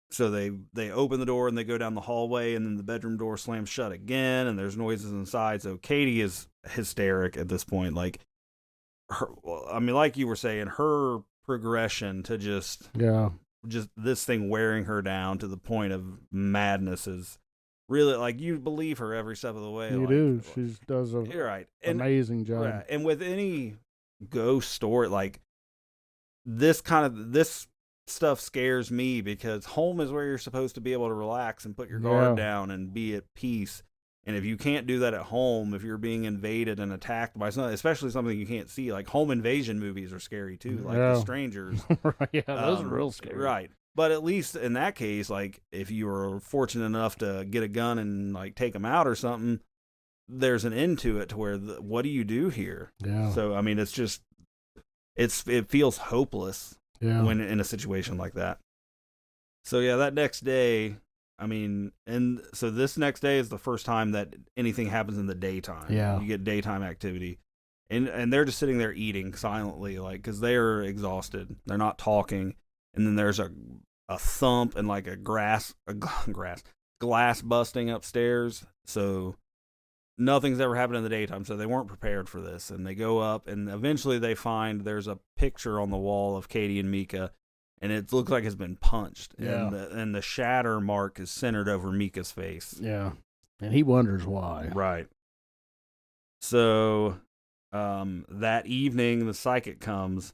So they open the door, and they go down the hallway, and then the bedroom door slams shut again, and there's noises inside. So Katie is hysteric at this point. Like, like you were saying, her progression to just this thing wearing her down to the point of madness is really, like, you believe her every step of the way. You do. She does an amazing job. Yeah. And with any ghost story, like, this stuff scares me, because home is where you're supposed to be able to relax and put your guard down and be at peace. And if you can't do that at home, if you're being invaded and attacked by something, especially something you can't see, like home invasion movies are scary too, like The Strangers. Yeah, those are real scary. Right. But at least in that case, like, if you were fortunate enough to get a gun and like take them out or something, there's an end to it, to where what do you do here? Yeah. So, I mean, it's just it feels hopeless when in a situation like that. So yeah, that next day, I mean, and so this next day is the first time that anything happens in the daytime. Yeah. You get daytime activity. And they're just sitting there eating silently, like, because they're exhausted. They're not talking. And then there's a thump and like a glass busting upstairs. So nothing's ever happened in the daytime. So they weren't prepared for this. And they go up, and eventually they find there's a picture on the wall of Katie and Mika, and it looks like it's been punched. Yeah. And the shatter mark is centered over Mika's face. Yeah. And he wonders why. Right. So that evening the psychic comes,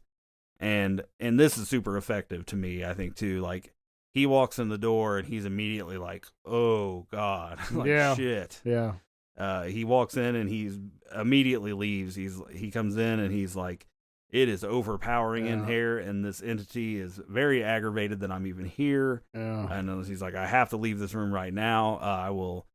and this is super effective to me, I think, too. Like, he walks in the door and he's immediately like, oh God, like, shit. Yeah. He walks in and he's immediately leaves. He comes in and he's like, it is overpowering in here, and this entity is very aggravated that I'm even here. Yeah. And he's like, I have to leave this room right now.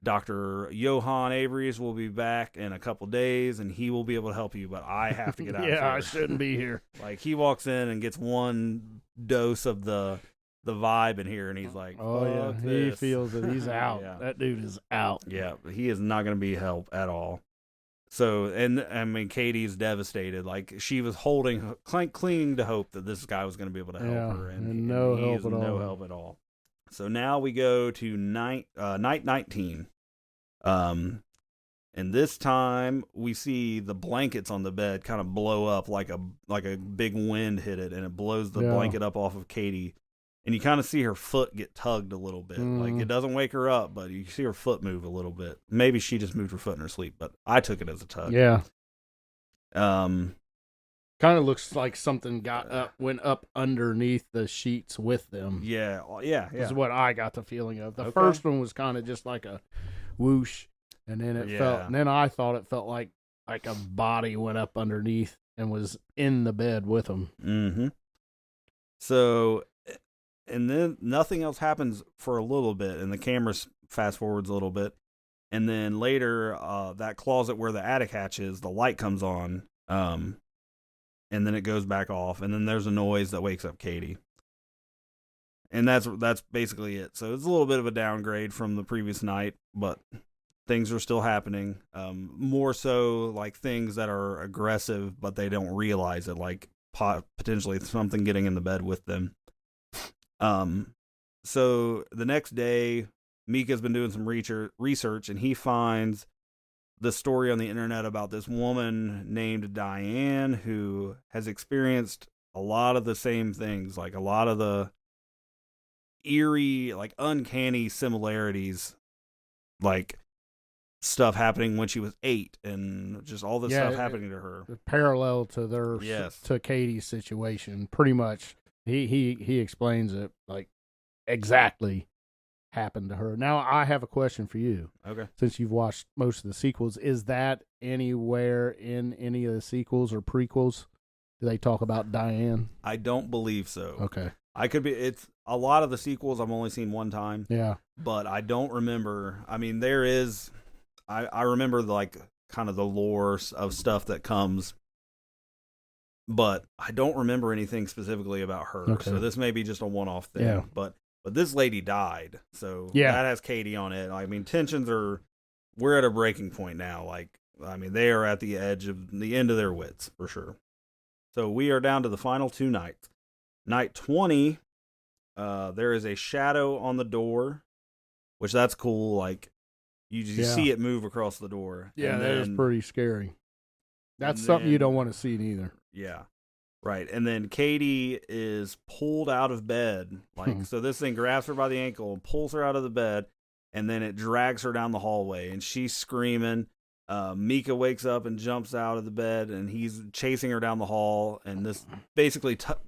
Dr. Johan Avery's will be back in a couple days, and he will be able to help you, but I have to get out of here. I shouldn't be here. Like, he walks in and gets one dose of the vibe in here, and he's like, oh, yeah. Fuck He this. feels that he's out. Yeah. That dude is out. Yeah, he is not going to be help at all. So, and I mean, Katie's devastated. Like, she was clinging to hope that this guy was going to be able to help her, and no he help is at all. no help at all. So now we go to night 19. And this time we see the blankets on the bed kind of blow up like a big wind hit it, and it blows the blanket up off of Katie. And you kind of see her foot get tugged a little bit. Like, it doesn't wake her up, but you see her foot move a little bit. Maybe she just moved her foot in her sleep, but I took it as a tug. Yeah. Um, Kind of looks like something went up underneath the sheets with them. yeah. Is what I got the feeling of. The first one was kind of just like a whoosh, and then I thought it felt like a body went up underneath and was in the bed with them. Mm-hmm. So, and then nothing else happens for a little bit, and the camera fast forwards a little bit, and then later, that closet where the attic hatch is, the light comes on, and then it goes back off, and then there's a noise that wakes up Katie. And that's basically it. So it's a little bit of a downgrade from the previous night, but things are still happening. More so like things that are aggressive, but they don't realize it, like potentially something getting in the bed with them. So the next day, Mika's been doing some research, and he finds the story on the internet about this woman named Diane who has experienced a lot of the same things, like a lot of the eerie, like uncanny similarities, like stuff happening when she was 8, and just all this stuff happening to her. Parallel to to Katie's situation, pretty much. He explains it like exactly happened to her. Now I have a question for you. Okay. Since you've watched most of the sequels, is that anywhere in any of the sequels or prequels? Do they talk about Diane? I don't believe so. Okay. I could be. It's a lot of the sequels I've only seen one time. Yeah. But I don't remember. I mean, there is. I remember like kind of the lore of stuff that comes, but I don't remember anything specifically about her. Okay. So this may be just a one-off thing. Yeah. But this lady died, so yeah, that has Katie on it. I mean, we're at a breaking point now. Like, I mean, they are at the edge of the end of their wits for sure. So we are down to the final 2 nights. Night 20, there is a shadow on the door, which that's cool. Like, you see it move across the door. Yeah, that is pretty scary. That's something you don't want to see either. Yeah. Right. And then Katie is pulled out of bed. Like, so this thing grabs her by the ankle and pulls her out of the bed, and then it drags her down the hallway, and she's screaming. Mika wakes up and jumps out of the bed, and he's chasing her down the hall, and this basically tug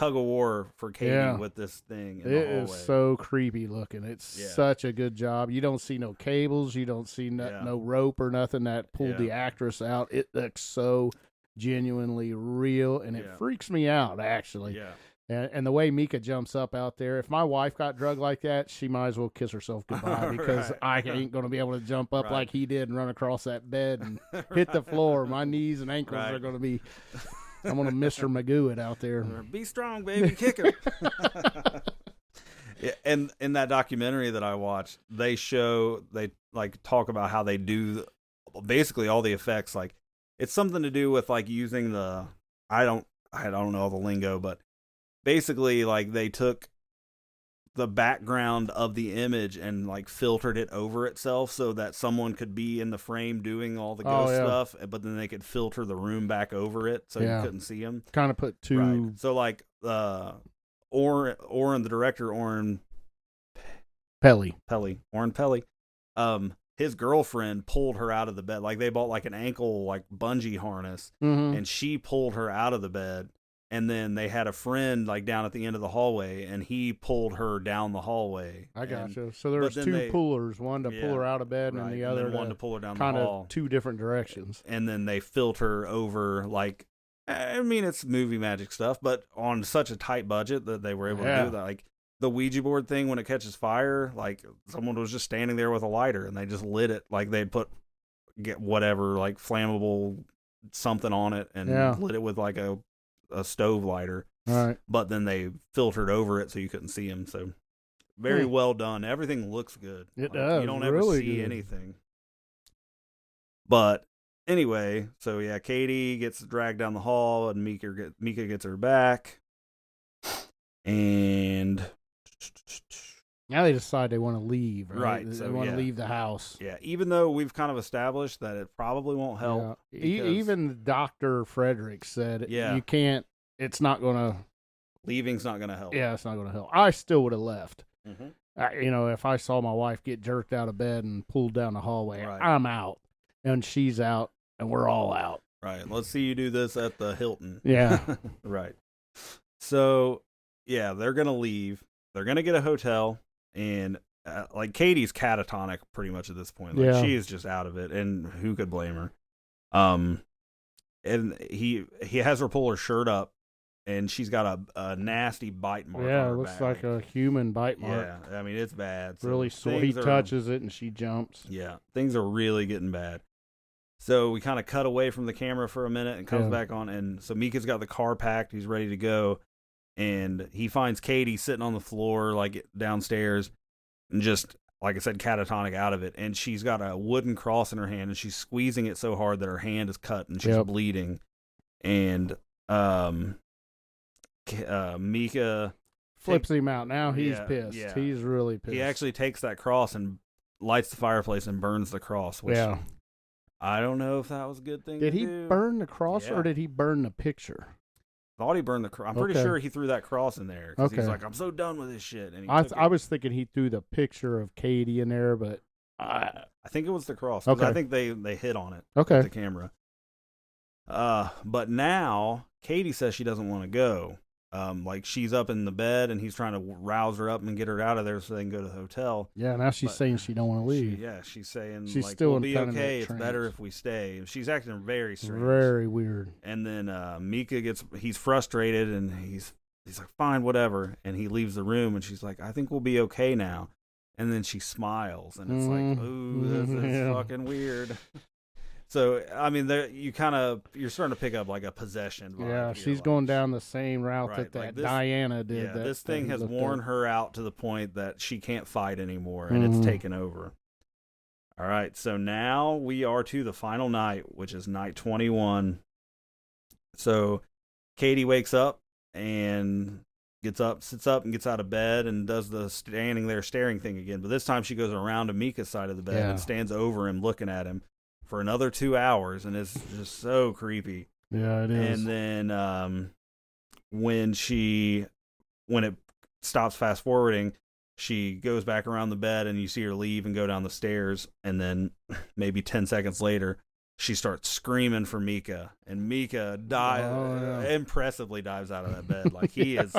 of war for Katie with this thing in the hallway. It is so creepy looking. It's such a good job. You don't see no cables. You don't see no rope or nothing that pulled the actress out. It looks so genuinely real, and it freaks me out, actually. Yeah. And the way Mika jumps up out there, if my wife got drugged like that, she might as well kiss herself goodbye, because I ain't going to be able to jump up like he did and run across that bed and hit the floor. My knees and ankles are going to be I'm gonna Mr. Magoo it out there. Be strong, baby, kick her. Yeah, and in that documentary that I watched, they like talk about how they do basically all the effects. Like it's something to do with like using the I don't know all the lingo, but basically like they took the background of the image and like filtered it over itself so that someone could be in the frame doing all the ghost stuff, but then they could filter the room back over it so you couldn't see them. Kind of put two. Right. So like Oren, the director, Oren Pelly. His girlfriend pulled her out of the bed. Like they bought like an ankle like bungee harness, and she pulled her out of the bed. And then they had a friend like down at the end of the hallway, and he pulled her down the hallway. I gotcha. So there was two pullers, one to pull her out of bed, right, and the other one to pull her down the hall. Kind of two different directions. And then they filter over like, I mean, it's movie magic stuff, but on such a tight budget that they were able to do that. Like the Ouija board thing, when it catches fire, like someone was just standing there with a lighter, and they just lit it. Like they'd get whatever like flammable something on it, and lit it with like a stove lighter, right? But then they filtered over it so you couldn't see him. So very well done. Everything looks good. It does. You don't ever really see good. anything. But anyway, so yeah, Katie gets dragged down the hall, and Mika gets her back, and now they decide they want to leave. Right. They So, want to leave the house. Yeah, even though we've kind of established that it probably won't help. Yeah. Even Dr. Frederick said, you can't, it's not going to. Leaving's not going to help. Yeah, it's not going to help. I still would have left. If I saw my wife get jerked out of bed and pulled down the hallway, I'm out. And she's out, and we're all out. Right. Let's see you do this at the Hilton. Yeah. Right. So, yeah, they're going to leave. They're going to get a hotel. And like Katie's catatonic pretty much at this point. Like she is just out of it, and who could blame her? And he has her pull her shirt up, and she's got a nasty bite mark. Yeah, on it her looks back. like a human bite mark. Yeah, I mean it's bad. So really sore. He touches it, and she jumps. Yeah, things are really getting bad. So we kind of cut away from the camera for a minute and comes back on, and so Mika's got the car packed. He's ready to go. And he finds Katie sitting on the floor, like downstairs, and just, like I said, catatonic out of it. And she's got a wooden cross in her hand, and she's squeezing it so hard that her hand is cut, and she's bleeding. And Mika flips him out. Now he's pissed. Yeah. He's really pissed. He actually takes that cross and lights the fireplace and burns the cross. Which I don't know if that was a good thing. Did he burn the cross or did he burn the picture? Thought he burned the cross. I'm pretty sure he threw that cross in there. Because he's like, I'm so done with this shit. And I was thinking he threw the picture of Katie in there, but I think it was the cross. Okay. I think they hit on it. Okay. With the camera. But now Katie says she doesn't want to go. Like she's up in the bed, and he's trying to rouse her up and get her out of there so they can go to the hotel. Yeah, now she's saying she don't want to leave. She's saying she's like, still we'll be okay. It's better if we stay. She's acting very strange, very weird. And then Mika he's frustrated, and he's like, fine, whatever. And he leaves the room, and she's like, I think we'll be okay now. And then she smiles, and it's like, ooh, this is fucking weird. So, I mean, you're starting to pick up like a possession vibe. Yeah, she's going down the same route that like Diana did. Yeah, this thing has worn her out to the point that she can't fight anymore, and it's taken over. All right, so now we are to the final night, which is night 21. So Katie wakes up and sits up and gets out of bed and does the standing there staring thing again. But this time she goes around to Mika's side of the bed and stands over him looking at him for another 2 hours, and it's just so creepy. Yeah, it is. And then when it stops fast forwarding, she goes back around the bed, and you see her leave and go down the stairs, and then maybe 10 seconds later, she starts screaming for Mika, and Mika impressively dives out of that bed. Like he's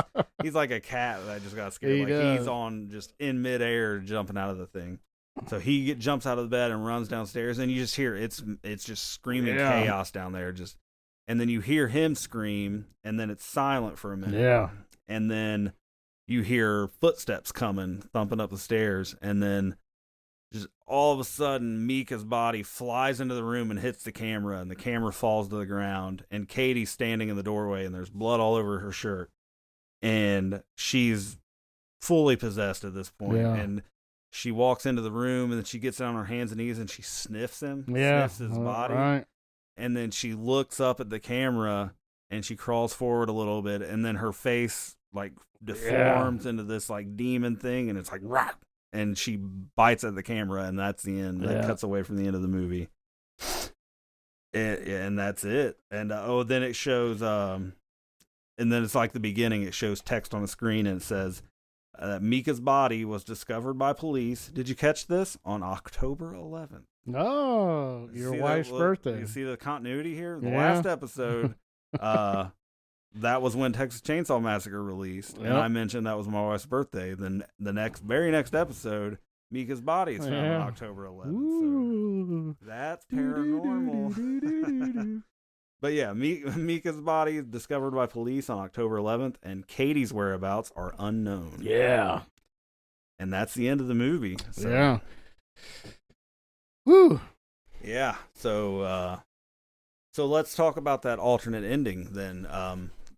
like a cat that just got scared. He's on just in midair jumping out of the thing. So he jumps out of the bed and runs downstairs, and you just hear it's just screaming chaos down there. And then you hear him scream, and then it's silent for a minute. Yeah. And then you hear footsteps coming, thumping up the stairs, and then just all of a sudden, Mika's body flies into the room and hits the camera, and the camera falls to the ground. And Katie's standing in the doorway, and there's blood all over her shirt. And she's fully possessed at this point. Yeah. And she walks into the room, and then she gets down on her hands and knees, and she sniffs him, Yeah. sniffs his body. Right. And then she looks up at the camera, and she crawls forward a little bit, and then her face, like, deforms into this, like, demon thing, and it's like, rah! And she bites at the camera, and that's the end. That cuts away from the end of the movie. And that's it. And, then it shows, and then it's like the beginning. It shows text on the screen, and it says, Mika's body was discovered by police. Did you catch this? On October 11th. Oh, your wife's birthday. You see the continuity here? The Yeah. last episode, that was when Texas Chainsaw Massacre released, and I mentioned that was my wife's birthday. Then the very next episode, Mika's body is found on October 11th. So that's paranormal. But yeah, Mika's body is discovered by police on October 11th, and Katie's whereabouts are unknown. Yeah. And that's the end of the movie. So, yeah. Woo. Yeah. So let's talk about that alternate ending then.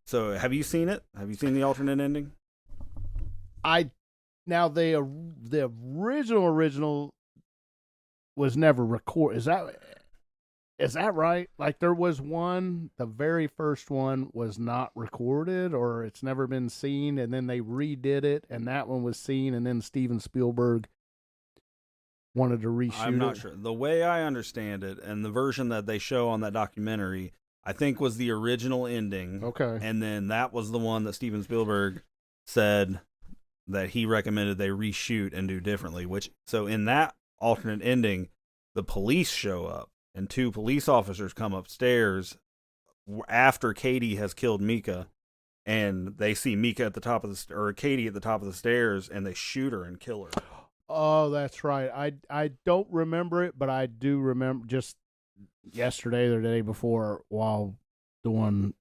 So have you seen it? Have you seen the alternate ending? Now the original was never recorded. Is that right? Like there was one, the very first one was not recorded, or it's never been seen, and then they redid it, and that one was seen, and then Steven Spielberg wanted to reshoot it. I'm not sure. The way I understand it, and the version that they show on that documentary, I think was the original ending. Okay. And then that was the one that Steven Spielberg said that he recommended they reshoot and do differently. So in that alternate ending, the police show up, and 2 police officers come upstairs after Katie has killed Mika, and they see Mika at the top of Katie at the top of the stairs, and they shoot her and kill her. Oh, that's right. I don't remember it, but I do remember just yesterday or the day before, while doing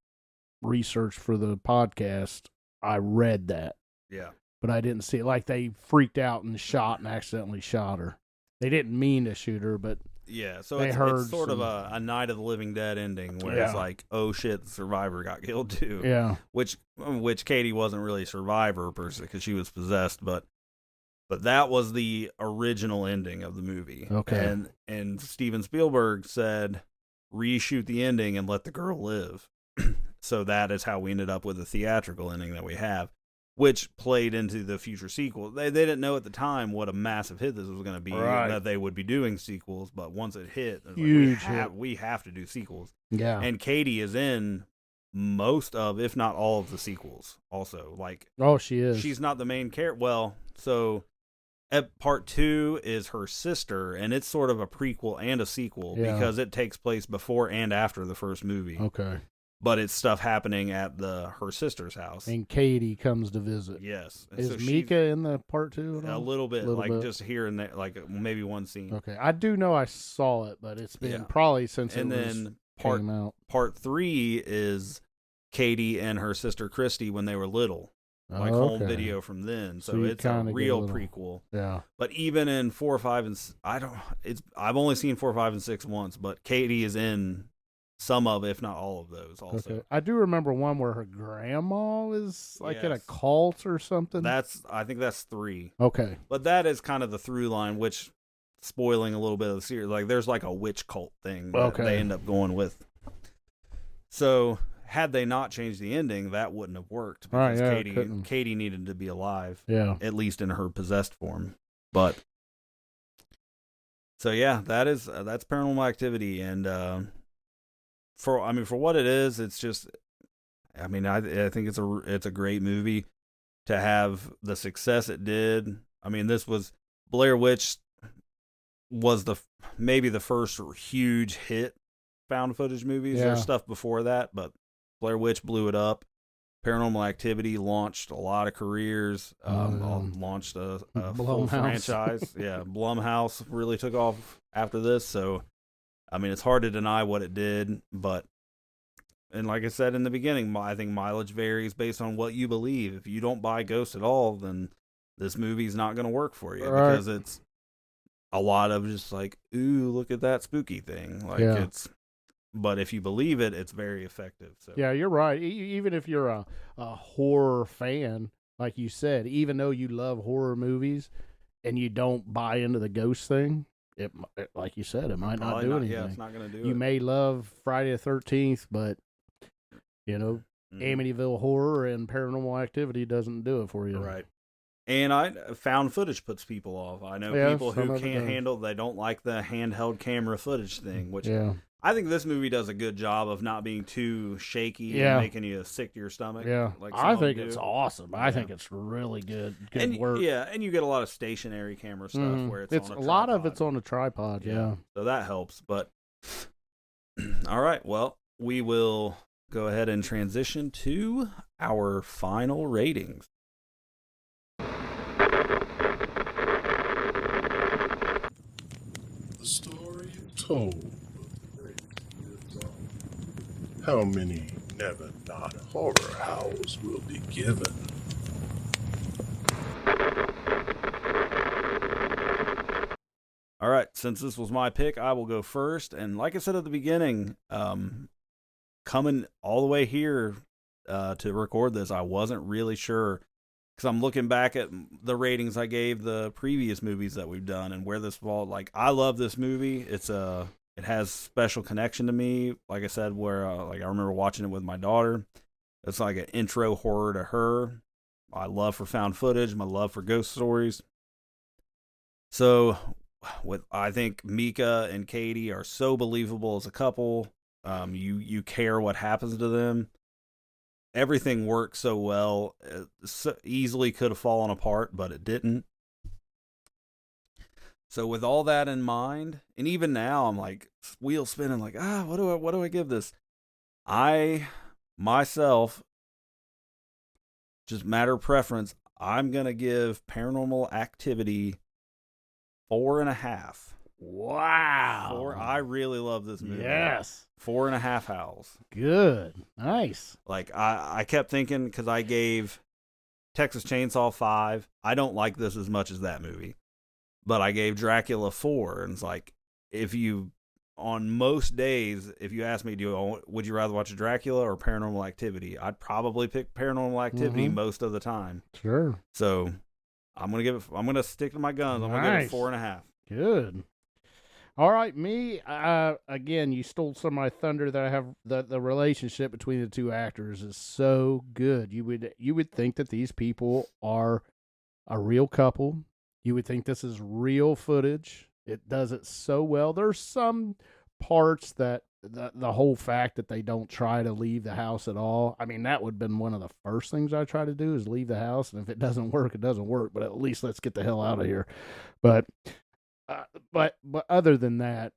research for the podcast, I read that. Yeah. But I didn't see it. Like they freaked out and accidentally shot her. They didn't mean to shoot her, but yeah. So they it's heard sort of a Night of the Living Dead ending where it's like, oh shit, the survivor got killed too. Yeah. Which Katie wasn't really a survivor per se because she was possessed, but that was the original ending of the movie. Okay. And Steven Spielberg said, reshoot the ending and let the girl live. So that is how we ended up with the theatrical ending that we have, which played into the future sequel. They didn't know at the time what a massive hit this was going to be, that they would be doing sequels. But once it hit, huge hit. We have to do sequels. Yeah. And Katie is in most of, if not all of the sequels also. Like, oh, she is. She's not the main character. Well, so part 2 is her sister, and it's sort of a prequel and a sequel because it takes place before and after the first movie. Okay. But it's stuff happening at her sister's house. And Katie comes to visit. Yes. Is so Mika in the part 2 at all? A little bit, just here and there, like maybe one scene. Okay. I do know I saw it, but it's been probably since and it then came out. Part 3 is Katie and her sister Christy when they were little. Like home video from then, so it's a real prequel. Yeah. But even in 4, 5, and I've only seen 4, 5, and 6 once, but Katie is in some of, if not all of those. Also, okay. I do remember one where her grandma is like in a cult or something. I think that's 3. Okay. But that is kind of the through line, which spoiling a little bit of the series. Like there's like a witch cult thing that they end up going with. So, had they not changed the ending, that wouldn't have worked because Katie needed to be alive, at least in her possessed form. But so that's Paranormal Activity, and for what it is, it's just, I think it's a great movie to have the success it did. I mean, this was Blair Witch was maybe the first huge hit found footage movies. There's stuff before that, but Blair Witch blew it up. Paranormal Activity launched a lot of careers. Launched a full franchise. Yeah, Blumhouse really took off after this. So, I mean, it's hard to deny what it did. And like I said in the beginning, I think mileage varies based on what you believe. If you don't buy Ghost at all, then this movie's not going to work for you because a lot of just like, ooh, look at that spooky thing. Like Yeah. but if you believe it, it's very effective. So Yeah, you're right. Even if you're a horror fan, like you said, even though you love horror movies and you don't buy into the ghost thing, like you said, it might not probably do not, anything. yeah, it's not going to do You it. may love Friday the 13th, but, you know, Mhm. Amityville Horror and Paranormal Activity doesn't do it for you. Right. And found footage puts people off. I know Yeah, people some who of it can't does. handle, they don't like the handheld camera footage thing, which Yeah. I think this movie does a good job of not being too shaky Yeah. and making you sick to your stomach. Yeah. Like I some think do. it's awesome. I Yeah. think it's really good and work. Yeah, and you get a lot of stationary camera stuff Mhm. where it's on a lot of tripod. it's on a tripod. Yeah. So that helps. But all right, well, we will go ahead and transition to our final ratings. The story told. How many never not horror howls will be given? All right, since this was my pick, I will go first. And like I said at the beginning, coming all the way here to record this, I wasn't really sure because I'm looking back at the ratings I gave the previous movies that we've done and where this falls. Like, I love this movie. It has special connection to me. Like I said, where like I remember watching it with my daughter. It's like an intro horror to her. My love for found footage, my love for ghost stories. So, I think Mika and Katie are so believable as a couple. You care what happens to them. Everything works so well. It so easily could have fallen apart, but it didn't. So with all that in mind, and even now, I'm like wheel spinning, like what do I give this? I myself, just matter of preference, I'm gonna give Paranormal Activity 4.5. Wow. I really love this movie. Yes. 4.5 howls. Good. Nice. Like I kept thinking because I gave Texas Chainsaw 5. I don't like this as much as that movie, but I gave Dracula 4, and it's like on most days, if you ask me, would you rather watch Dracula or Paranormal Activity? I'd probably pick Paranormal Activity most of the time. Sure. So I'm gonna stick to my guns. I'm gonna give it 4.5. Good. All right, me. Again, you stole some of my thunder. That I have the relationship between the two actors is so good. You would think that these people are a real couple. You would think this is real footage. It does it so well. There's some parts that the whole fact that they don't try to leave the house at all. I mean, that would have been one of the first things I try to do is leave the house. And if it doesn't work, it doesn't work. But at least let's get the hell out of here. But other than that,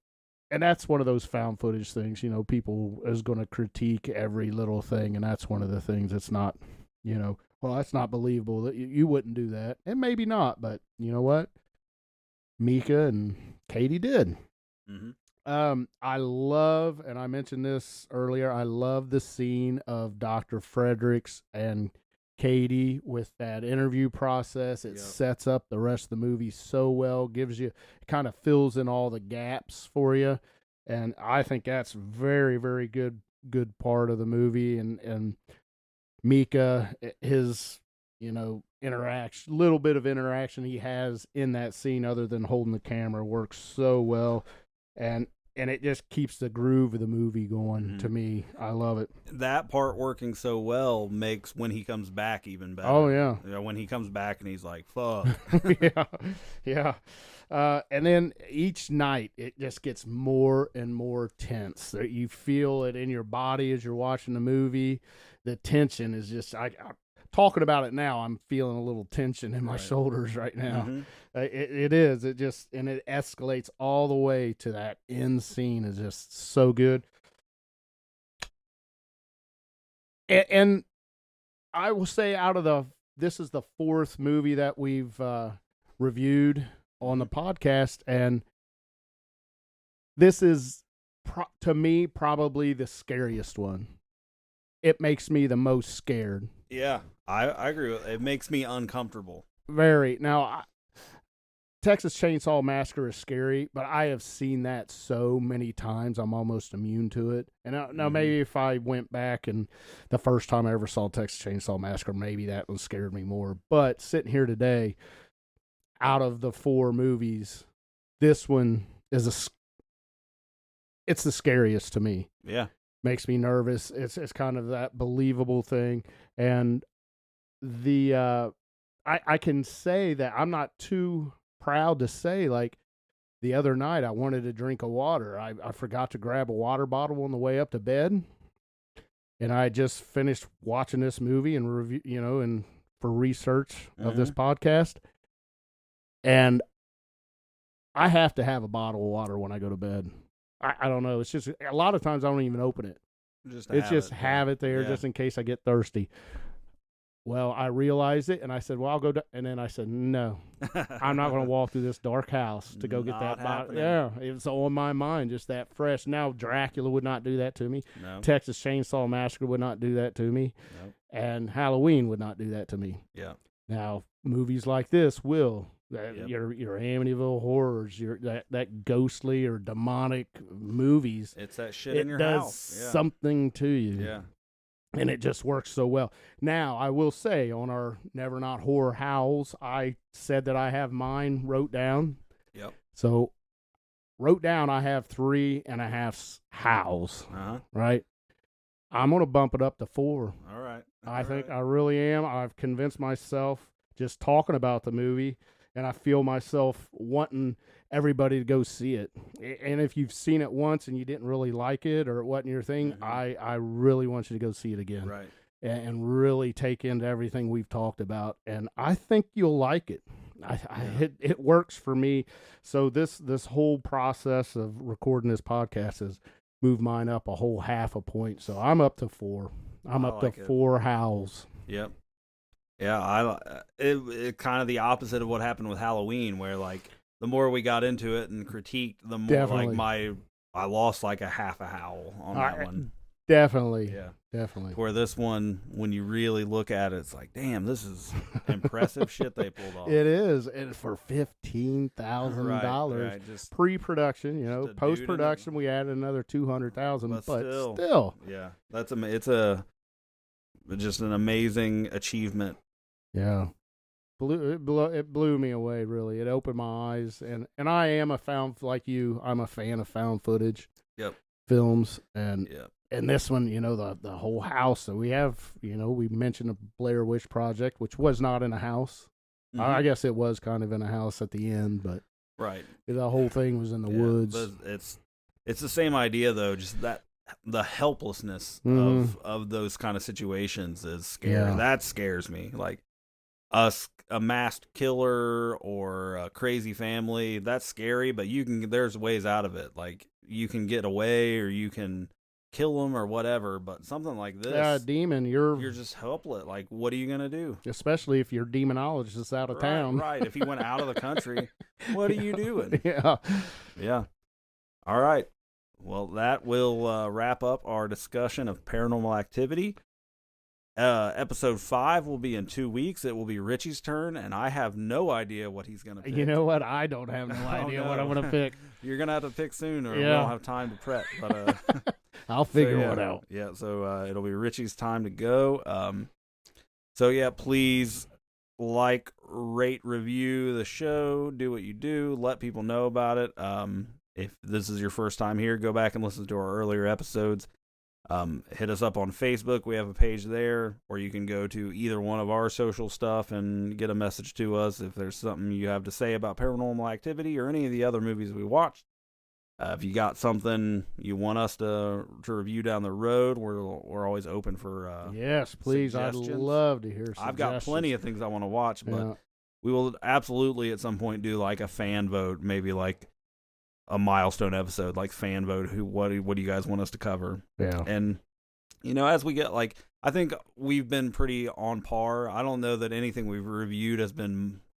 and that's one of those found footage things, you know, people is going to critique every little thing. And that's one of the things that's not, you know, well, that's not believable that you wouldn't do that. And maybe not, but you know what? Mika and Katie did. Mm-hmm. I love, and I mentioned this earlier, I love the scene of Dr. Fredericks and Katie with that interview process. It sets up the rest of the movie so well, kind of fills in all the gaps for you. And I think that's very, very good part of the movie. And Mika, his, you know, little bit of interaction he has in that scene other than holding the camera works so well. And it just keeps the groove of the movie going to me. I love it. That part working so well makes when he comes back even better. Oh, yeah. You know, when he comes back and he's like, fuck. Yeah. And then each night it just gets more and more tense. You feel it in your body as you're watching the movie. The tension is just, I'm talking about it now, I'm feeling a little tension in my shoulders right now. Mm-hmm. It is. It just, and it escalates all the way to that end scene is just so good. And I will say this is the fourth movie that we've reviewed on the podcast. And this is, to me, probably the scariest one. It makes me the most scared. Yeah, I agree with it. It makes me uncomfortable. Very. Now, Texas Chainsaw Massacre is scary, but I have seen that so many times, I'm almost immune to it. And now maybe if I went back and the first time I ever saw Texas Chainsaw Massacre, maybe that one scared me more. But sitting here today, out of the 4 movies, this one is it's the scariest to me. Yeah. Makes me nervous. It's kind of that believable thing. And the I can say that I'm not too proud to say, like, the other night I wanted a drink of water. I forgot to grab a water bottle on the way up to bed. And I just finished watching this movie and review, and for research of this podcast. And I have to have a bottle of water when I go to bed. I don't know. It's just a lot of times I don't even open it. Have it there just in case I get thirsty. Well, I realized it, and I said, well, I'll go. And then I said, no, I'm not going to walk through this dark house to go get that bottle. Yeah, it was on my mind, just that fresh. Now, Dracula would not do that to me. No. Texas Chainsaw Massacre would not do that to me. Nope. And Halloween would not do that to me. Yeah. Now, movies like this will. Your Amityville Horrors, that ghostly or demonic movies. It's that shit in your does house. Yeah. something to you. Yeah. And it just works so well. Now, I will say, on our Never Not Horror Howls, I said that I have mine wrote down. Yep. So, wrote down I have 3.5 howls. Right? I'm going to bump it up to 4. All right. I think I really am. I've convinced myself just talking about the movie, and I feel myself wanting everybody to go see it. And if you've seen it once and you didn't really like it or it wasn't your thing, I really want you to go see it again. Right. And really take into everything we've talked about. And I think you'll like it. It works for me. So this whole process of recording this podcast has moved mine up a whole half a point. So I'm up to 4. I'm up to 4 howls. Yep. Yeah, it kind of the opposite of what happened with Halloween, where like the more we got into it and critiqued, the more Definitely. I lost like a half a howl on that one. Definitely. Yeah. Definitely. Where this one, when you really look at it, it's like, damn, this is impressive shit they pulled off. It is, and for $15,000, right, just pre-production, post-production, we added another $200,000, but still, yeah, it's just an amazing achievement. Yeah, it blew me away. Really, it opened my eyes, and I am like you. I'm a fan of found footage. Yep. Films and this one, the whole house. So we have, we mentioned the Blair Witch Project, which was not in a house. Mm-hmm. I guess it was kind of in a house at the end, but right, the whole thing was in the woods. But it's the same idea though, just that the helplessness of those kind of situations is scary. Yeah. That scares me. Like a masked killer or a crazy family, that's scary, but there's ways out of it. Like you can get away or you can kill them or whatever, but something like this, demon, you're just helpless. Like, what are you gonna do? Especially if your demonologist is out of town. Right. If he went out of the country, what are you doing? Yeah. All right. Well, that will wrap up our discussion of Paranormal Activity. Episode 5 will be in 2 weeks. It will be Richie's turn, and I have no idea what he's going to pick. You know what? I don't have no idea what I'm going to pick. You're going to have to pick soon, or we won't have time to prep. But I'll figure one out. Yeah, so it'll be Richie's time to go. Please like, rate, review the show. Do what you do. Let people know about it. If this is your first time here, go back and listen to our earlier episodes. Hit us up on Facebook. We have a page there, or you can go to either one of our social stuff and get a message to us if there's something you have to say about Paranormal Activity or any of the other movies we watched. If you got something you want us to review down the road, we're always open for yes, please. I'd love to hear suggestions. I've got plenty of things I want to watch, but we will absolutely at some point do like a fan vote, maybe like a milestone episode, like fan vote. What do you guys want us to cover? Yeah. And as we get I think we've been pretty on par. I don't know that anything we've reviewed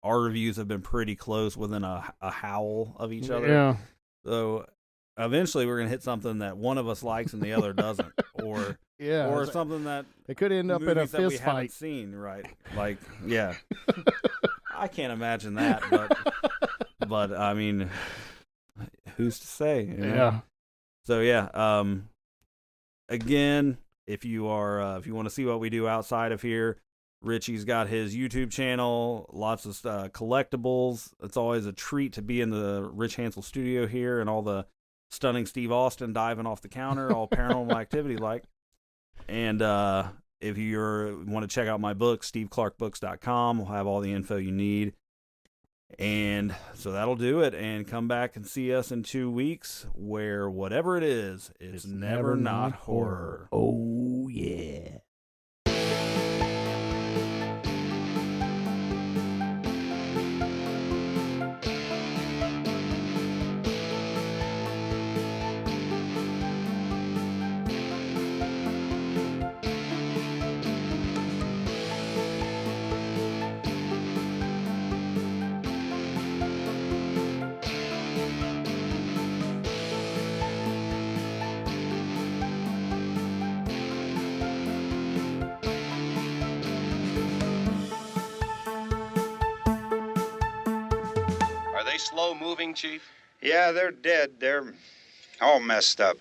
our reviews have been pretty close within a howl of each other. Yeah. So eventually we're gonna hit something that one of us likes and the other doesn't, or something that it could end up in a fist fight. Seen right? Like I can't imagine that, But I mean, who's to say? You know? Yeah. So yeah. Again, if you want to see what we do outside of here, Richie's got his YouTube channel, lots of collectibles. It's always a treat to be in the Rich Hansel studio here, and all the stunning Steve Austin diving off the counter, all Paranormal Activity like. And if you want to check out my book, steveclarkbooks.com, we'll have all the info you need. And so that'll do it. And come back and see us in 2 weeks, where whatever it is, it's never not horror. Oh, yeah. Are they slow moving, Chief? Yeah, they're dead. They're all messed up.